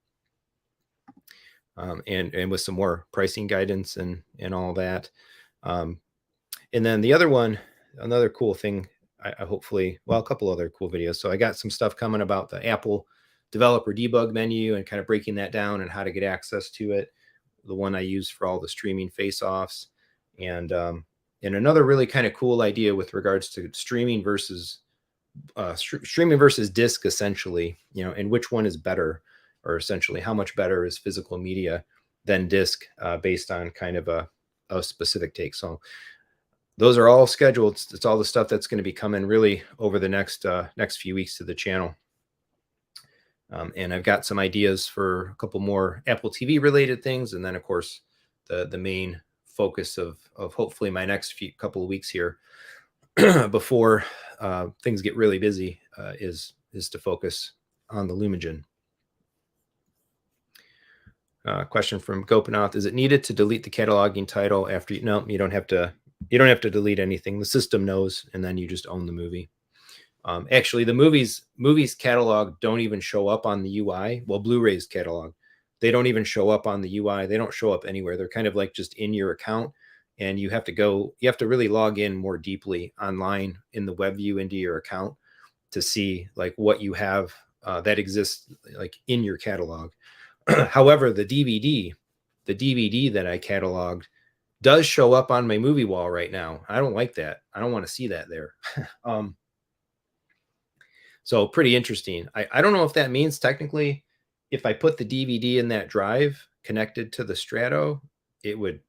and with some more pricing guidance and all that. And then the other one, another cool thing, I hopefully, well, a couple other cool videos. So I got some stuff coming about the Apple developer debug menu and kind of breaking that down and how to get access to it. The one I use for all the streaming face-offs, and another really kind of cool idea with regards to streaming versus disc, essentially, and which one is better, or essentially how much better is physical media than disc, based on kind of a specific take. So those are all scheduled. It's all the stuff that's going to be coming really over the next few weeks to the channel. And I've got some ideas for a couple more Apple TV related things. And then, of course, the main focus of hopefully my next couple of weeks here before things get really busy is to focus on the Lumagen. Question from Gopinath: is it needed to delete the cataloging title after no, you don't have to delete anything. The system knows, and then you just own the movie. Actually, the movies catalog don't even show up on the UI. Well, Blu-ray's catalog, they don't even show up on the UI. They don't show up anywhere. They're kind of like just in your account, and you have to really log in more deeply online in the web view into your account to see like what you have that exists like in your catalog. However, the DVD that I cataloged does show up on my movie wall right now. I don't like that. I don't want to see that there. So pretty interesting. I don't know if that means technically if I put the DVD in that drive connected to the Strato, it would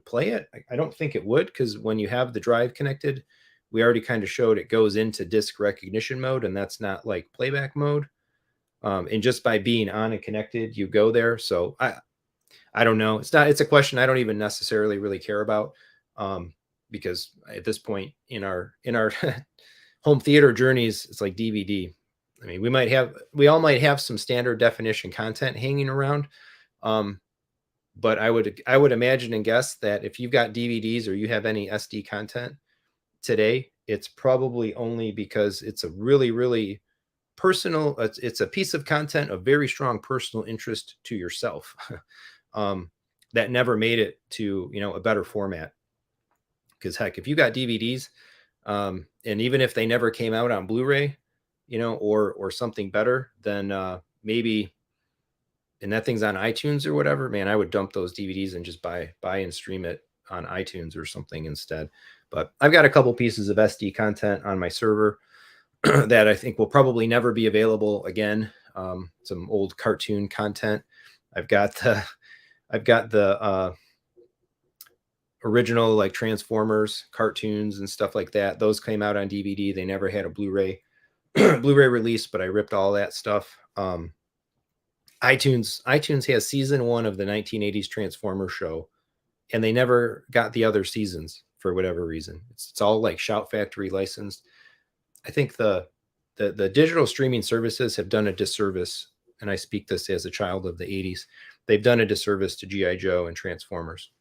play it. I don't think it would, because when you have the drive connected, we already kind of showed it goes into disc recognition mode, and that's not like playback mode. And just by being on and connected, you go there. So I don't know. It's a question I don't even necessarily really care about. because at this point in our home theater journeys, it's like DVD. I mean, we all might have some standard definition content hanging around. But I would imagine and guess that if you've got DVDs or you have any SD content today, it's probably only because it's a really, really personal, it's a piece of content of very strong personal interest to yourself. That never made it to, a better format. Because heck, if you got DVDs, and even if they never came out on Blu-ray, or something better, then maybe, and that thing's on iTunes or whatever, man, I would dump those DVDs and just buy and stream it on iTunes or something instead. But I've got a couple pieces of SD content on my server that I think will probably never be available again. Some old cartoon content. I've got the original like Transformers cartoons and stuff like that. Those came out on DVD. They never had a Blu-ray release, but I ripped all that stuff. iTunes has season 1 of the 1980s Transformers show, and they never got the other seasons for whatever reason. It's all like Shout Factory licensed. I think the digital streaming services have done a disservice, and I speak this as a child of the 80s. They've done a disservice to G.I. Joe and Transformers.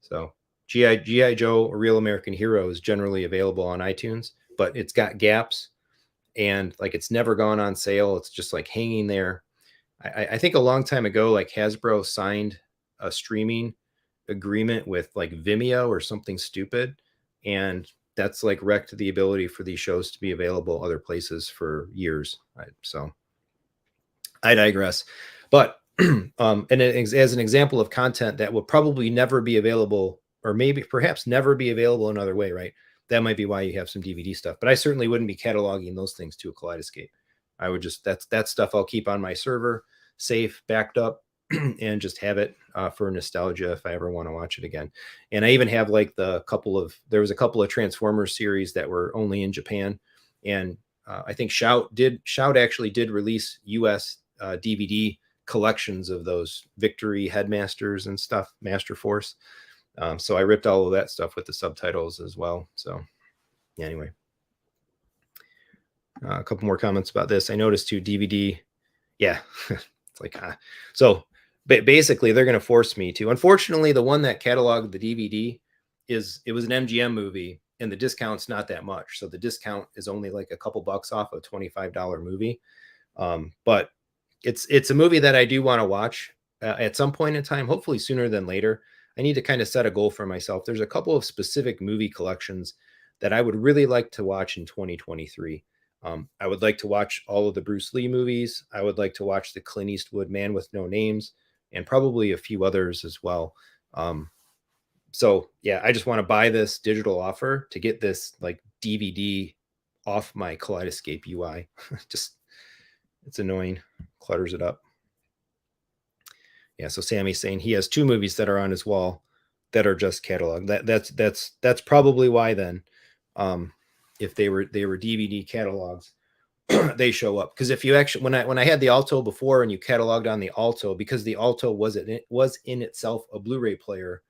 So G.I. Joe, A Real American Hero, is generally available on iTunes, but it's got gaps, and like it's never gone on sale. It's just like hanging there. I think a long time ago, like Hasbro signed a streaming agreement with like Vimeo or something stupid, and that's like wrecked the ability for these shows to be available other places for years. So I digress. But and as an example of content that will probably never be available, or maybe perhaps never be available another way, right? That might be why you have some DVD stuff. But I certainly wouldn't be cataloging those things to a Kaleidescape. I would just, that stuff I'll keep on my server, safe, backed up, and just have it for nostalgia if I ever want to watch it again. And I even have like there was a couple of Transformers series that were only in Japan. And I think Shout actually did release US DVD collections of those Victory Headmasters and stuff, Master Force. So I ripped all of that stuff with the subtitles as well. So anyway. A couple more comments about this. I noticed too, DVD. Yeah, it's like, so basically they're going to force me to. Unfortunately, the one that cataloged the DVD it was an MGM movie, and the discount's not that much. So the discount is only like a couple bucks off a $25 movie. But it's a movie that I do want to watch at some point in time, hopefully sooner than later. I need to kind of set a goal for myself. There's a couple of specific movie collections that I would really like to watch in 2023. I would like to watch all of the Bruce Lee movies. I would like to watch the Clint Eastwood Man with No Names, and probably a few others as well. So yeah, I just want to buy this digital offer to get this like DVD off my Kaleidescape UI. Just, it's annoying, clutters it up. Yeah, so Sammy's saying he has 2 movies that are on his wall that are just cataloged. That's probably why then. If they were DVD catalogs, they show up. Because if you actually, when I had the Alto before and you cataloged on the Alto, because the Alto was in itself a Blu-ray player,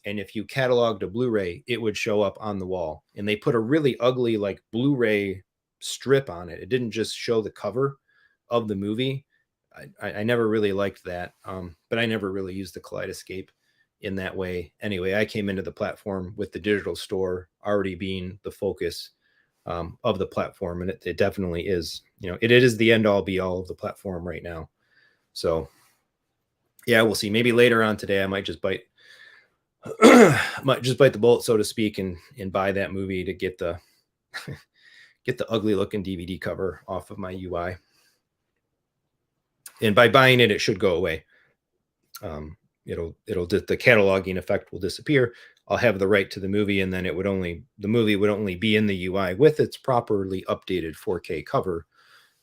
and if you cataloged a Blu-ray, it would show up on the wall. And they put a really ugly like Blu-ray strip on it. It didn't just show the cover of the movie. I never really liked that, but I never really used the Kaleidescape in that way. Anyway, I came into the platform with the digital store already being the focus of the platform, and it definitely is. It is the end all be all of the platform right now. So yeah, we'll see. Maybe later on today I might just bite the bullet, so to speak, and buy that movie to get the get the ugly looking DVD cover off of my UI. And by buying it, it should go away. The cataloging effect will disappear. I'll have the right to the movie, and then the movie would only be in the UI with its properly updated 4K cover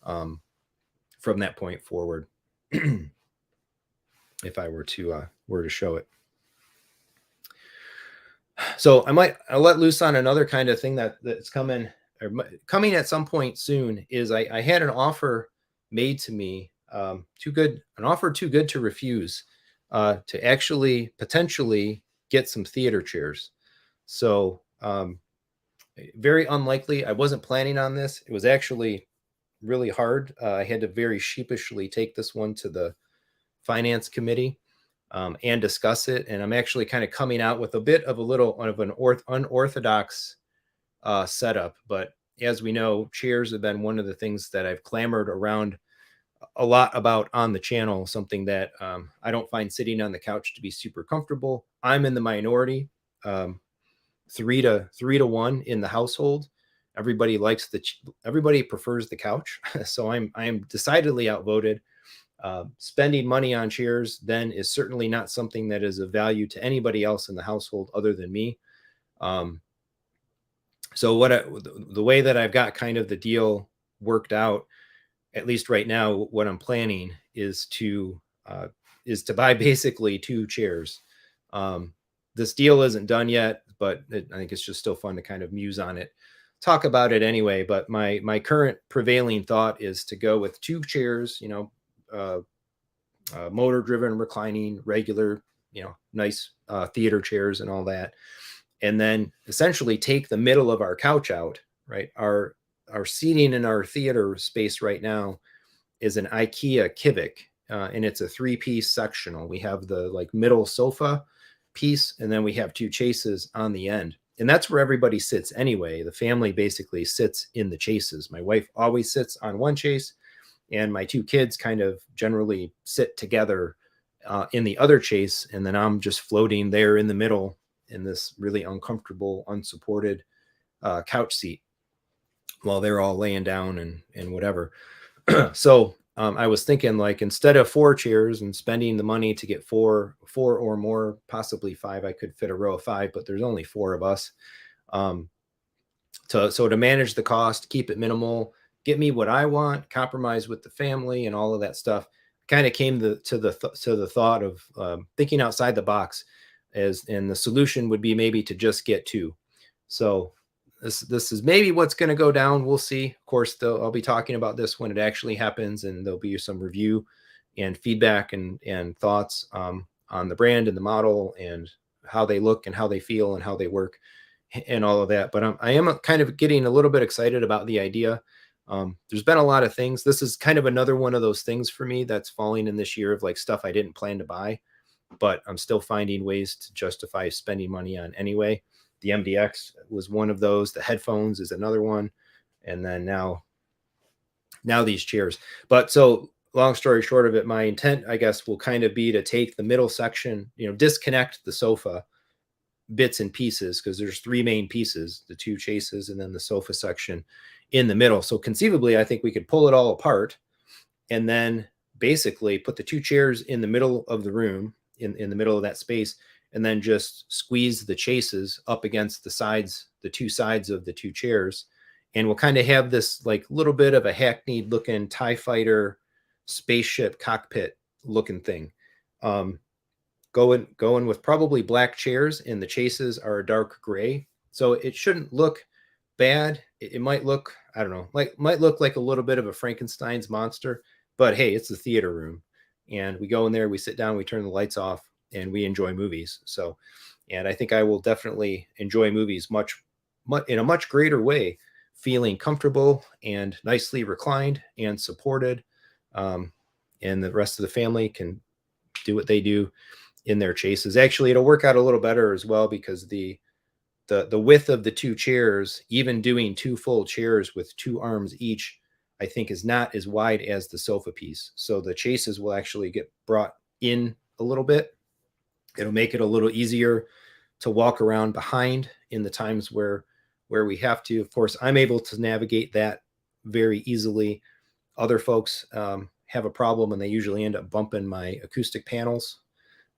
from that point forward. If I were to show it. So I'll let loose on another kind of thing that's coming at some point soon. Is I had an offer made to me, an offer too good to refuse, to actually potentially get some theater chairs. So Very unlikely. I wasn't planning on this. It was actually really hard. I had to very sheepishly take this one to the finance committee and discuss it. And I'm actually kind of coming out with a bit of an unorthodox setup. But as we know, chairs have been one of the things that I've clamored around a lot about on the channel, something that I don't find sitting on the couch to be super comfortable. I'm in the minority, 3-1 in the household. Everybody prefers the couch. So I'm decidedly outvoted. Spending money on chairs then is certainly not something that is of value to anybody else in the household other than me. So the way that I've got kind of the deal worked out, at least right now, what I'm planning is to buy basically 2 chairs. This deal isn't done yet, but I think it's just still fun to kind of muse on it, talk about it anyway. But my current prevailing thought is to go with 2 chairs, motor driven, reclining, regular, nice theater chairs and all that. And then essentially take the middle of our couch out, right? Our seating in our theater space right now is an IKEA Kivik, and it's a 3-piece sectional. We have the middle sofa piece, and then we have 2 chases on the end. And that's where everybody sits anyway. The family basically sits in the chases. My wife always sits on one chase, and my 2 kids kind of generally sit together in the other chase. And then I'm just floating there in the middle in this really uncomfortable, unsupported couch seat while they're all laying down and whatever. So I was thinking, instead of 4 chairs and spending the money to get four or more, possibly 5, I could fit a row of 5, but there's only 4 of us. To manage the cost, keep it minimal, get me what I want, compromise with the family and all of that stuff, kind of came to the thought of thinking outside the box, and the solution would be maybe to just get 2. So this is maybe what's going to go down. We'll see. Of course, I'll be talking about this when it actually happens, and there'll be some review and feedback and thoughts on the brand and the model and how they look and how they feel and how they work and all of that. But I am kind of getting a little bit excited about the idea. There's been a lot of things. This is kind of another one of those things for me that's falling in this year of stuff I didn't plan to buy, but I'm still finding ways to justify spending money on anyway. The MDX was one of those. The headphones is another one. And then now these chairs. But so long story short of it, my intent, I guess, will kind of be to take the middle section, disconnect the sofa bits and pieces, because there's 3 main pieces, the 2 chases and then the sofa section in the middle. So conceivably, I think we could pull it all apart and then basically put the 2 chairs in the middle of the room, in the middle of that space, and then just squeeze the chases up against the sides, the 2 sides of the 2 chairs. And we'll kind of have this little bit of a hackneyed looking TIE fighter spaceship cockpit looking thing. Going with probably black chairs, and the chases are a dark gray. So it shouldn't look bad. It might look, I don't know, might look like a little bit of a Frankenstein's monster, but hey, it's the theater room. And we go in there, we sit down, we turn the lights off, and we enjoy movies. So, and I think I will definitely enjoy movies in a much greater way, feeling comfortable and nicely reclined and supported. And the rest of the family can do what they do in their chases. Actually, it'll work out a little better as well, because the width of the 2 chairs, even doing 2 full chairs with 2 arms each, I think is not as wide as the sofa piece. So the chases will actually get brought in a little bit. It'll make it a little easier to walk around behind in the times where we have to. Of course, I'm able to navigate that very easily. Other folks have a problem, and they usually end up bumping my acoustic panels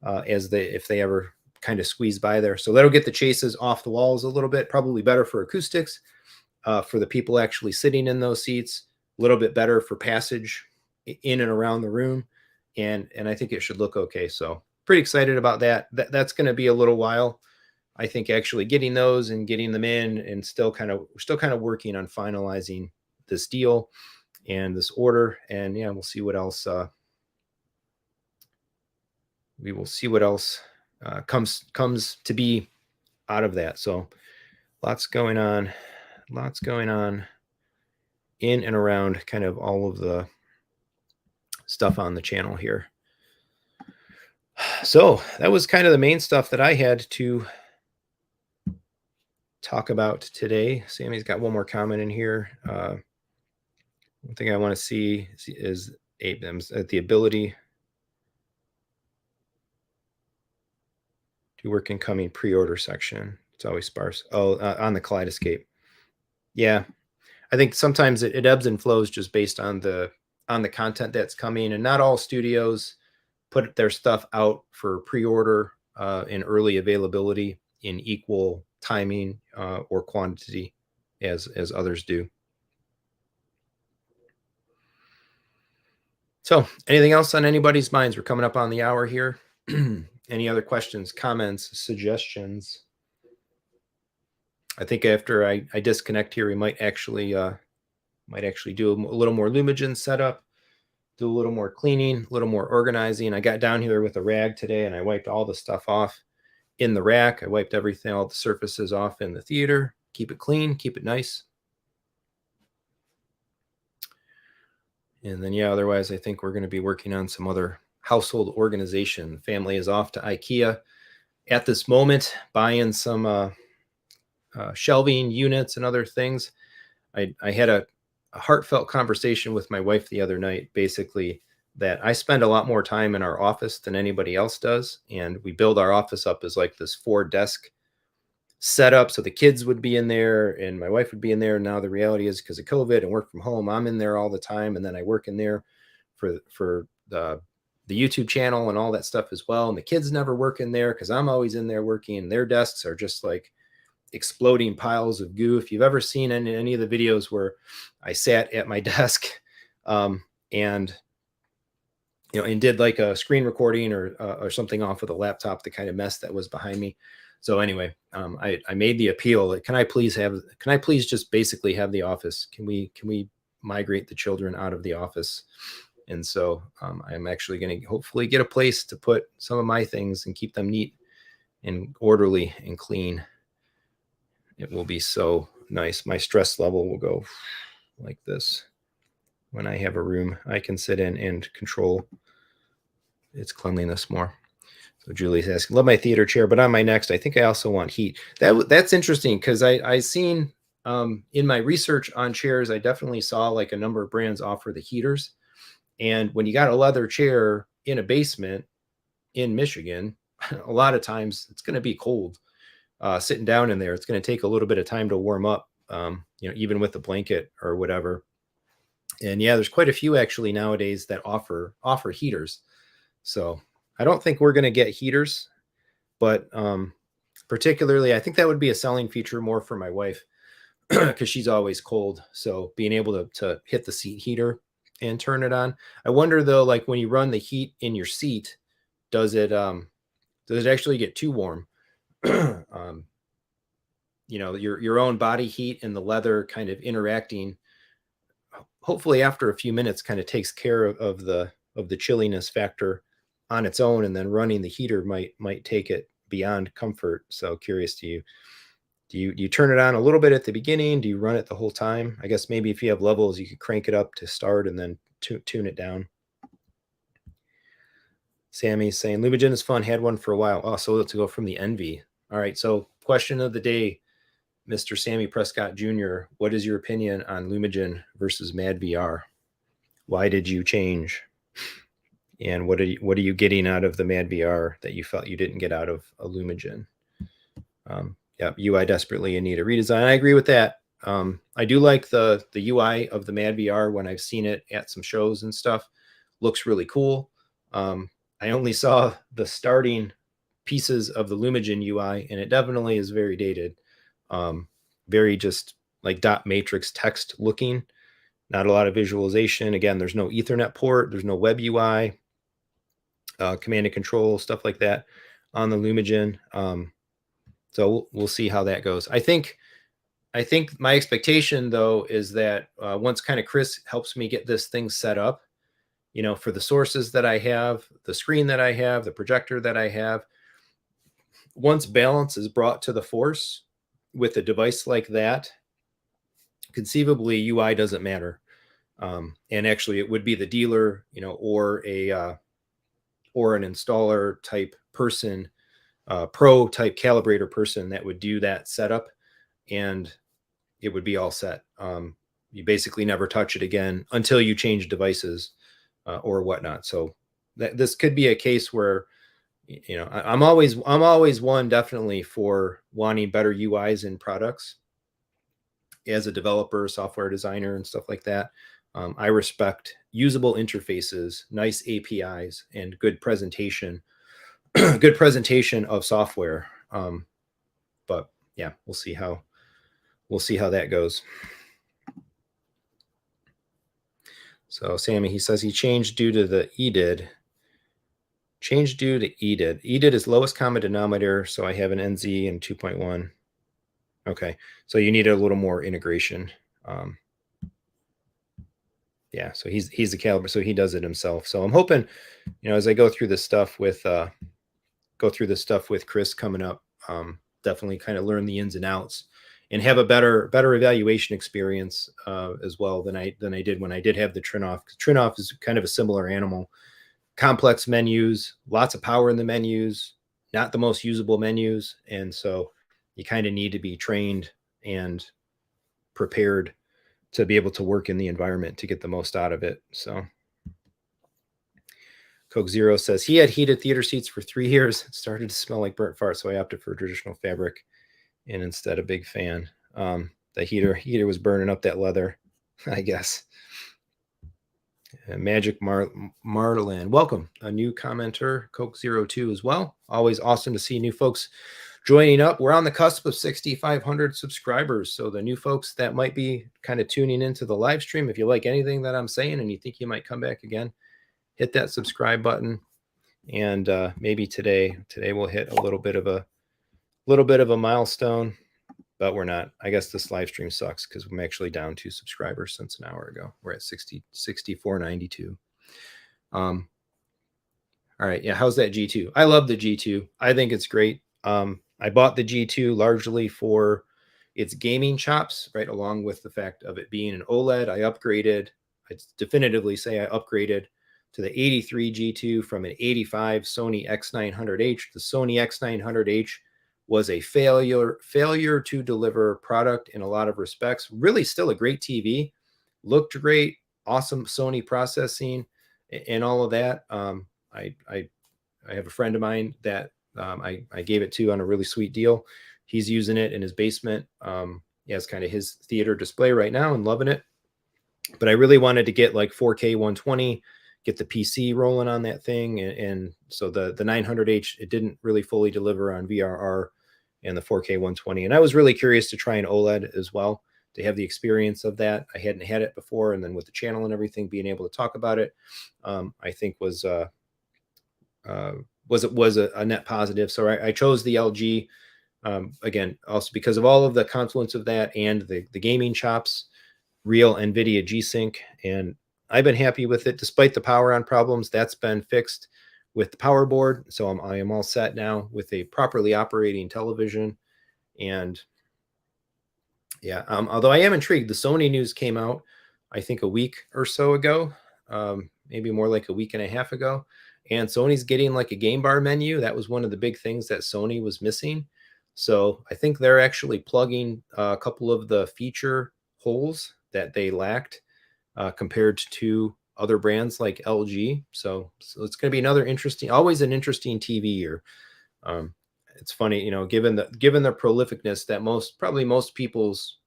if they ever kind of squeeze by there. So that'll get the chases off the walls a little bit, probably better for acoustics, for the people actually sitting in those seats, a little bit better for passage in and around the room. And I think it should look okay. So pretty excited about that. That's going to be a little while, I think, actually getting those and getting them in, and still kind of working on finalizing this deal and this order. And yeah, we'll see what else comes to be out of that. So Lots going on in and around kind of all of the stuff on the channel here. So that was kind of the main stuff that I had to talk about today. Sammy's got one more comment in here. One thing I want to see is the ability to work incoming pre-order section. It's always sparse. Oh, on the Kaleidescape. Yeah, I think sometimes it ebbs and flows just based on the content that's coming, and not all studios put their stuff out for pre-order in early availability in equal timing or quantity as others do. So anything else on anybody's minds? We're coming up on the hour here. Any other questions, comments, suggestions? I think after I disconnect here, we might actually do a little more Lumagen setup, do a little more cleaning, a little more organizing. I got down here with a rag today and I wiped all the stuff off in the rack. I wiped everything, all the surfaces off in the theater. Keep it clean, keep it nice. And then, yeah, otherwise, I think we're going to be working on some other household organization. Family is off to IKEA at this moment, buying some shelving units and other things. I had a heartfelt conversation with my wife the other night, basically that I spend a lot more time in our office than anybody else does. And we build our office up as like this 4-desk setup. So the kids would be in there and my wife would be in there. Now the reality is because of COVID and work from home, I'm in there all the time. And then I work in there for the YouTube channel and all that stuff as well. And the kids never work in there because I'm always in there working, and their desks are just like exploding piles of goo. If you've ever seen any of the videos where I sat at my desk and did like a screen recording or something off of the laptop, the kind of mess that was behind me. So anyway, I made the appeal that can I please just basically have the office? Can we migrate the children out of the office? And so I'm actually going to hopefully get a place to put some of my things and keep them neat and orderly and clean. It will be so nice. My stress level will go like this when I have a room I can sit in and control its cleanliness more. So Julie's asking, love my theater chair, but on my next, I think I also want heat. That's interesting because I seen in my research on chairs, I definitely saw like a number of brands offer the heaters. And when you got a leather chair in a basement in Michigan, a lot of times it's going to be cold. Sitting down in there, it's going to take a little bit of time to warm up, even with the blanket or whatever. And yeah, there's quite a few actually nowadays that offer heaters. So I don't think we're going to get heaters, but particularly, I think that would be a selling feature more for my wife because she's always cold. So being able to hit the seat heater and turn it on. I wonder though, like when you run the heat in your seat, does it actually get too warm? Your own body heat and the leather kind of interacting, hopefully after a few minutes kind of takes care of the chilliness factor on its own, and then running the heater might take it beyond comfort. So curious, do you turn it on a little bit at the beginning? Do you run it the whole time? I guess maybe if you have levels, you could crank it up to start and then tune it down. Sammy's saying Lumagen is fun, had one for a while. Oh, so let's go from the envy. All right, so question of the day, Mr. Sammy Prescott Jr., what is your opinion on Lumagen versus Mad VR? Why did you change? And what are you getting out of the Mad VR that you felt you didn't get out of a Lumagen? Yeah, UI desperately in need of redesign. I agree with that. I do like the UI of the Mad VR when I've seen it at some shows and stuff. Looks really cool. I only saw the starting pieces of the Lumagen UI, and it definitely is very dated. Very just like dot matrix text looking, not a lot of visualization. Again, there's no Ethernet port, there's no web UI, command and control, stuff like that on the Lumagen. So we'll see how that goes. I think my expectation though is that once kind of Chris helps me get this thing set up, for the sources that I have, the screen that I have, the projector that I have, once balance is brought to the force, with a device like that, conceivably UI doesn't matter. And actually it would be the dealer, or or an installer type person, pro type calibrator person that would do that setup, and it would be all set. You basically never touch it again until you change devices or whatnot. So this could be a case where, I'm always one definitely for wanting better UIs in products. As a developer, software designer, and stuff like that, I respect usable interfaces, nice APIs, and good presentation, good presentation of software. But yeah, we'll see how that goes. So Sammy, he says he changed due to the EDID. Changed due to EDID. EDID is lowest common denominator, so I have an NZ and 2.1. Okay, so you need a little more integration. Yeah, so he's the caliber, so he does it himself. So I'm hoping, as I go through this stuff with Chris coming up, definitely kind of learn the ins and outs and have a better evaluation experience as well than I did when I did have the Trinoff. Trinoff is kind of a similar animal. Complex menus, lots of power in the menus, not the most usable menus, and so you kind of need to be trained and prepared to be able to work in the environment to get the most out of it. So Coke Zero says he had heated theater seats for 3 years. It started to smell like burnt fart, so I opted for traditional fabric and instead a big fan. The heater was burning up that leather, I guess. Magic Marland, welcome, a new commenter, Coke 02 as well. Always awesome to see new folks joining up. We're on the cusp of 6,500 subscribers, so the new folks that might be kind of tuning into the live stream, if you like anything that I'm saying and you think you might come back again, hit that subscribe button. And maybe today we'll hit a little bit of a milestone, but we're not. I guess this live stream sucks because I'm actually down 2 subscribers since an hour ago. We're at 6492. All right. Yeah. How's that G2? I love the G2. I think it's great. I bought the G2 largely for its gaming chops, right? Along with the fact of it being an OLED. I'd definitively say I upgraded to the 83 G2 from an 85 Sony X900H. The Sony X900H was a failure to deliver product in a lot of respects. Really still a great TV, looked great, awesome Sony processing and all of that. I have a friend of mine that I gave it to on a really sweet deal. He's using it in his basement. He has kind of his theater display right now and loving it. But I really wanted to get like 4K 120, get the PC rolling on that thing. And so the 900H, it didn't really fully deliver on VRR and the 4K 120. And I was really curious to try an OLED as well, to have the experience of that. I hadn't had it before. And then with the channel and everything, being able to talk about it, I think was a net positive. So I chose the LG, again, also because of all of the confluence of that and the gaming chops, real NVIDIA G-Sync. And I've been happy with it despite the power on problems. That's been fixed with the power board. So I am all set now with a properly operating television. And yeah, although I am intrigued, the Sony news came out, I think a week or so ago, maybe more like a week and a half ago. And Sony's getting like a game bar menu. That was one of the big things that Sony was missing. So I think they're actually plugging a couple of the feature holes that they lacked compared to other brands like LG. So it's going to be another always an interesting TV year. It's funny, given the prolificness that most people's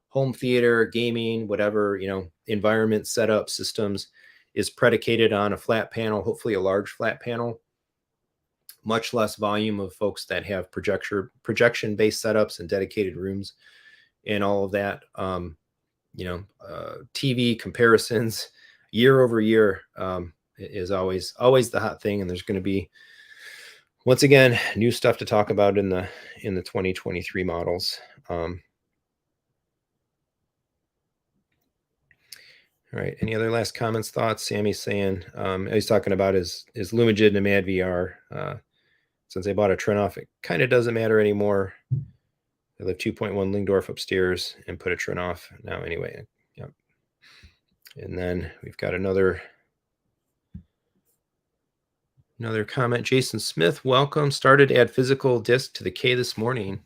home theater, gaming, whatever, environment setup systems is predicated on a flat panel, hopefully a large flat panel, much less volume of folks that have projection based setups and dedicated rooms and all of that. TV comparisons year over year is always the hot thing. And there's going to be, once again, new stuff to talk about in the 2023 models. All right. Any other last comments, thoughts? Sammy's saying he's talking about his Lumagen and Mad VR. Since I bought a Trinoff, it kind of doesn't matter anymore. I live 2.1 Lingdorf upstairs and put a Trin off now anyway. Yep. And then we've got another comment. Jason Smith, welcome. Started to add physical disc to the K this morning.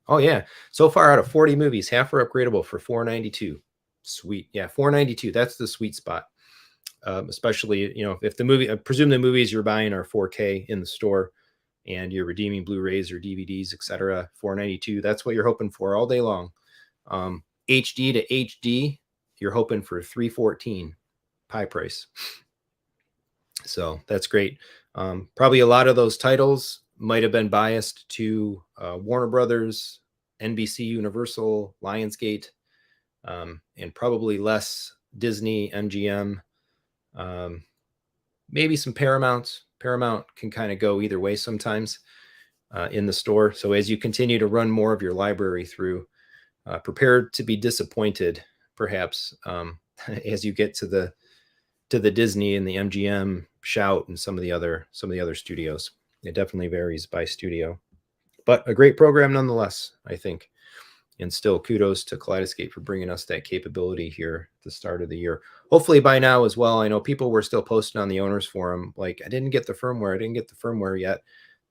Oh yeah. So far out of 40 movies, half are upgradable for $4.92. Sweet. Yeah, $4.92. That's the sweet spot. Especially, if the movie, I presume the movies you're buying are 4K in the store and you're redeeming Blu-rays or DVDs, etc. $4.92. That's what you're hoping for all day long. HD to HD, you're hoping for $3.14 pie price. So that's great. Probably a lot of those titles might have been biased to Warner Brothers, NBC, Universal, Lionsgate, and probably less Disney, MGM, maybe some Paramount. Paramount can kind of go either way sometimes in the store. So as you continue to run more of your library through, prepare to be disappointed, perhaps, as you get to the Disney and the MGM Shout and some of the other studios. It definitely varies by studio, but a great program nonetheless, I think. And still kudos to Kaleidescape for bringing us that capability here at the start of the year. Hopefully by now as well. I know people were still posting on the owners forum, like, I didn't get the firmware yet.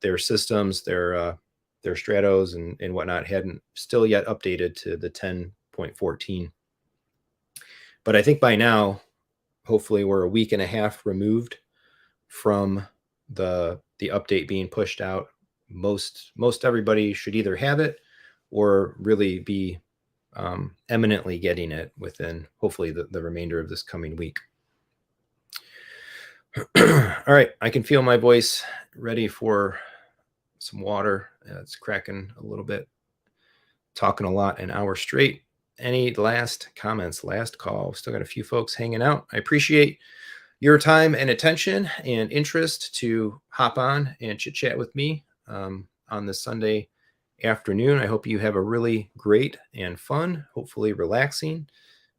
Their systems, their Stratos and whatnot hadn't still yet updated to the 10.14. But I think by now, hopefully we're a week and a half removed from the update being pushed out. Most everybody should either have it or really be eminently getting it within hopefully the remainder of this coming week. All right, I can feel my voice ready for some water. It's cracking a little bit, talking a lot an hour straight. Any last comments, last call? Still got a few folks hanging out. I appreciate your time and attention and interest to hop on and chit chat with me on this Sunday afternoon. I hope you have a really great and fun, hopefully relaxing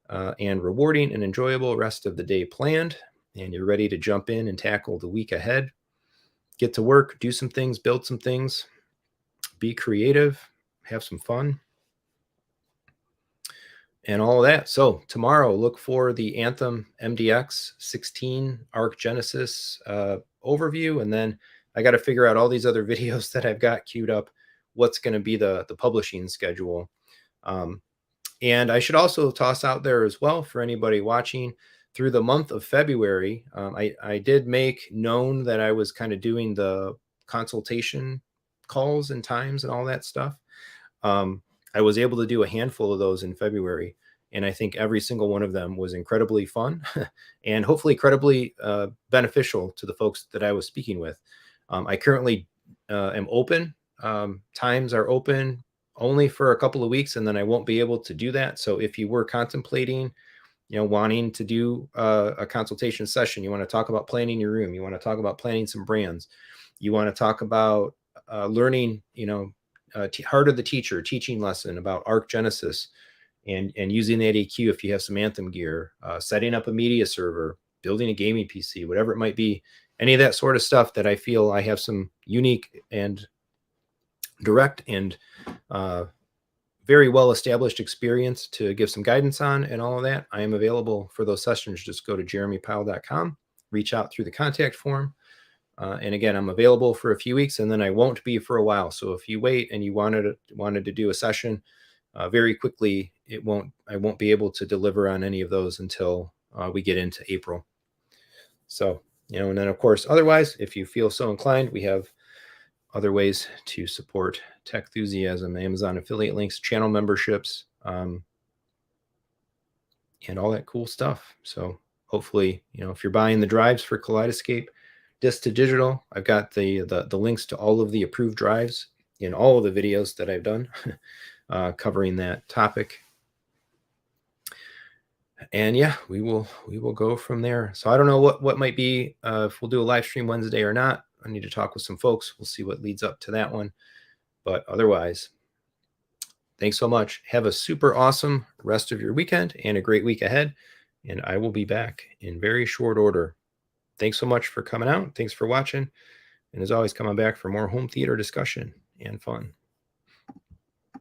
and rewarding and enjoyable rest of the day planned. And you're ready to jump in and tackle the week ahead. Get to work, do some things, build some things, be creative, have some fun, and all of that. So tomorrow, look for the Anthem MDX 16 Arc Genesis overview. And then I got to figure out all these other videos that I've got queued up, what's going to be the publishing schedule. And I should also toss out there as well for anybody watching, through the month of February, I did make known that I was kind of doing the consultation calls and times and all that stuff. I was able to do a handful of those in February, and I think every single one of them was incredibly fun and hopefully incredibly beneficial to the folks that I was speaking with. I currently am open. Times are open only for a couple of weeks, and then I won't be able to do that. So if you were contemplating, wanting to do a consultation session, you want to talk about planning your room, you want to talk about planning some brands, you want to talk about learning, Heart of the Teacher teaching lesson about Arc Genesis and using that AQ if you have some Anthem gear, setting up a media server, building a gaming PC, whatever it might be, any of that sort of stuff that I feel I have some unique and direct and very well-established experience to give some guidance on and all of that, I am available for those sessions. Just go to jeremypyle.com, reach out through the contact form. And again, I'm available for a few weeks, and then I won't be for a while. So if you wait and you wanted to do a session very quickly, I won't be able to deliver on any of those until we get into April. So, and then of course, otherwise, if you feel so inclined, we have other ways to support Techthusiasm, Amazon affiliate links, channel memberships, and all that cool stuff. So hopefully, if you're buying the drives for Kaleidescape, disc to digital, I've got the links to all of the approved drives in all of the videos that I've done covering that topic. And yeah, we will go from there. So I don't know what might be, if we'll do a live stream Wednesday or not. I need to talk with some folks. We'll see what leads up to that one. But otherwise, thanks so much. Have a super awesome rest of your weekend and a great week ahead. And I will be back in very short order. Thanks so much for coming out. Thanks for watching. And as always, come on back for more home theater discussion and fun.